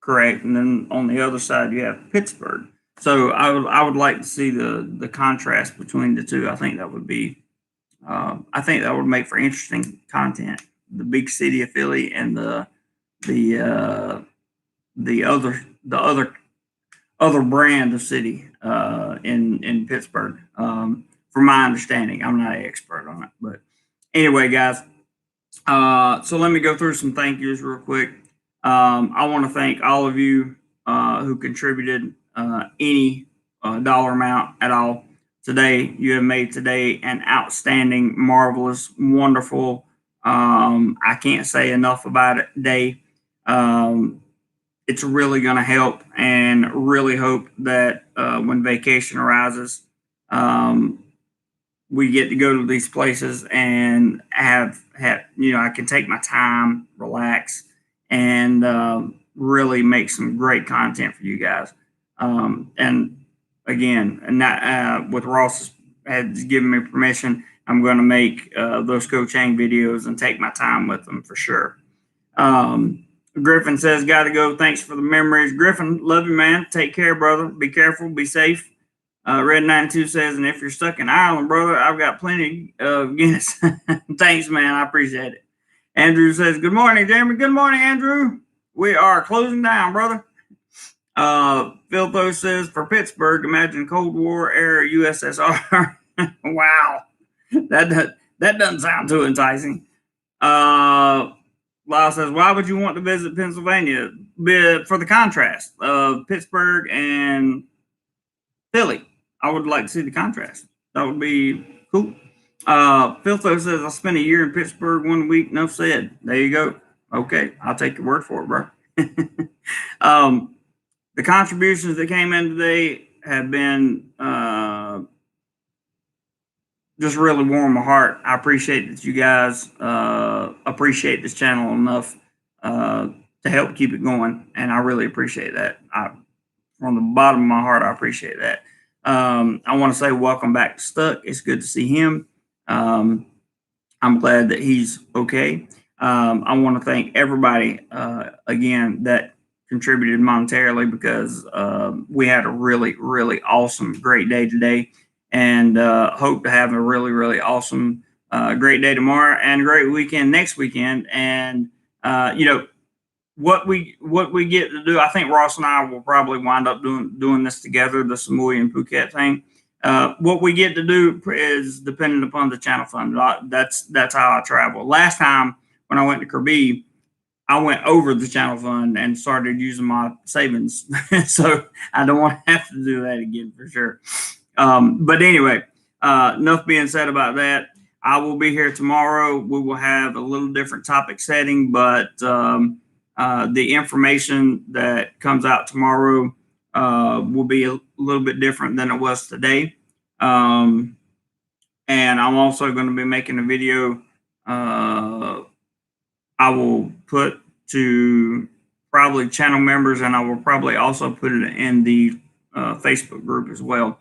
correct, and then on the other side you have Pittsburgh. So I would like to see the contrast between the two. I think that would be I think that would make for interesting content. The big city of Philly and the other brand of city in Pittsburgh. From my understanding, I'm not an expert on it, but anyway, guys. So let me go through some thank yous real quick. I want to thank all of you who contributed any dollar amount at all today. You have made today an outstanding, marvelous, wonderful, I can't say enough about it, day. It's really going to help, and really hope that when vacation arises, we get to go to these places and have I can take my time, relax, and really make some great content for you guys. And again, and that with Ross has given me permission, I'm going to make those Coach Hang videos and take my time with them for sure. Griffin says, got to go. Thanks for the memories. Griffin, love you, man. Take care, brother. Be careful. Be safe. Red 92 says, and if you're stuck in Ireland, brother, I've got plenty of Guinness. Thanks, man. I appreciate it. Andrew says, good morning, Jeremy. Good morning, Andrew. We are closing down, brother. Filthos says, for Pittsburgh, imagine Cold War era USSR. Wow. That doesn't sound too enticing. Lyle says, why would you want to visit Pennsylvania? For the contrast of Pittsburgh and Philly. I would like to see the contrast. That would be cool. Philtho says, I spent a year in Pittsburgh 1 week. Enough said. There you go. Okay. I'll take your word for it, bro. The contributions that came in today have been just really warm my heart. I appreciate that you guys appreciate this channel enough to help keep it going, and I really appreciate that. From the bottom of my heart, I appreciate that. I want to say welcome back to Stuck. It's good to see him. I'm glad that he's okay. I want to thank everybody again that contributed monetarily, because we had a really, really awesome, great day today, and hope to have a really, really awesome, great day tomorrow and a great weekend next weekend. And you know, what we get to do, I think Ross and I will probably wind up doing this together, the Samui and Phuket thing. What we get to do is dependent upon the channel fund. That's how I travel. Last time when I went to Krabi, I went over the channel fund and started using my savings. So I don't want to have to do that again for sure. But anyway, enough being said about that. I will be here tomorrow. We will have a little different topic setting, but the information that comes out tomorrow will be a little bit different than it was today. And I'm also going to be making a video I will put to probably channel members, and I will probably also put it in the Facebook group as well,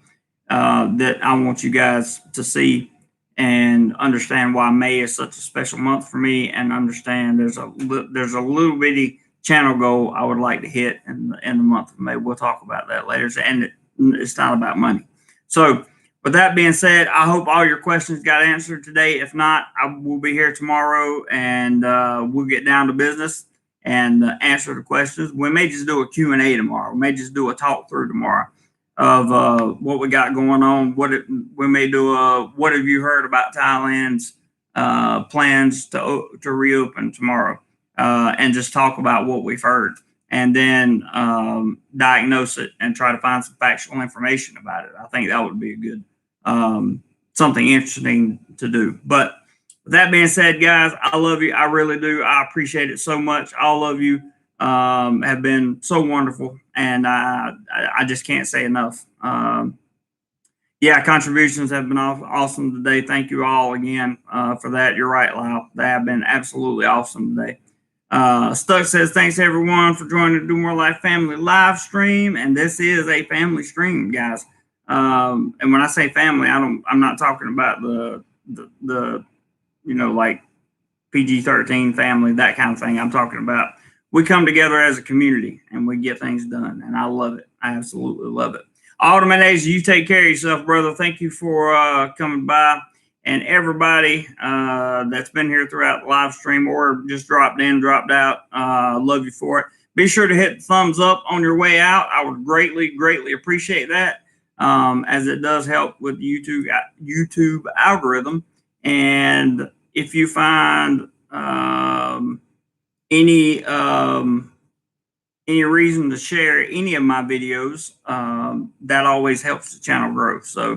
that I want you guys to see and understand why May is such a special month for me, and understand there's a little bitty channel goal I would like to hit in the month of May. We'll talk about that later, and it's not about money. So with that being said, I hope all your questions got answered today. If not, I will be here tomorrow, and we'll get down to business and answer the questions. We may just do a Q&A tomorrow. We may just do a talk through tomorrow of what we got going on. We may do what have you heard about Thailand's plans to reopen tomorrow, and just talk about what we've heard, and then diagnose it and try to find some factual information about it. I think that would be a good something interesting to do. But with that being said, guys, I love you. I really do. I appreciate it so much. All of you have been so wonderful, and I just can't say enough. Yeah, contributions have been awesome today. Thank you all again for that. You're right, Lyle. They have been absolutely awesome today. Stuck says, thanks everyone for joining the DoMoreLife family live stream. And this is a family stream, guys. And when I say family, I'm not talking about the you know, like PG-13 family, that kind of thing. I'm talking about we come together as a community and we get things done. And I love it. I absolutely love it. Autumn Asia, you take care of yourself, brother. Thank you for coming by. And everybody that's been here throughout the live stream or just dropped in, dropped out, love you for it. Be sure to hit the thumbs up on your way out. I would greatly, greatly appreciate that, as it does help with the YouTube algorithm. And if you find any reason to share any of my videos, that always helps the channel grow. So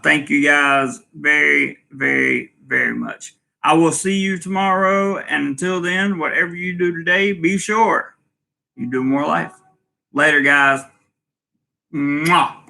thank you guys very, very, very much. I will see you tomorrow. And until then, whatever you do today, be sure you do more life. Later, guys. Mwah.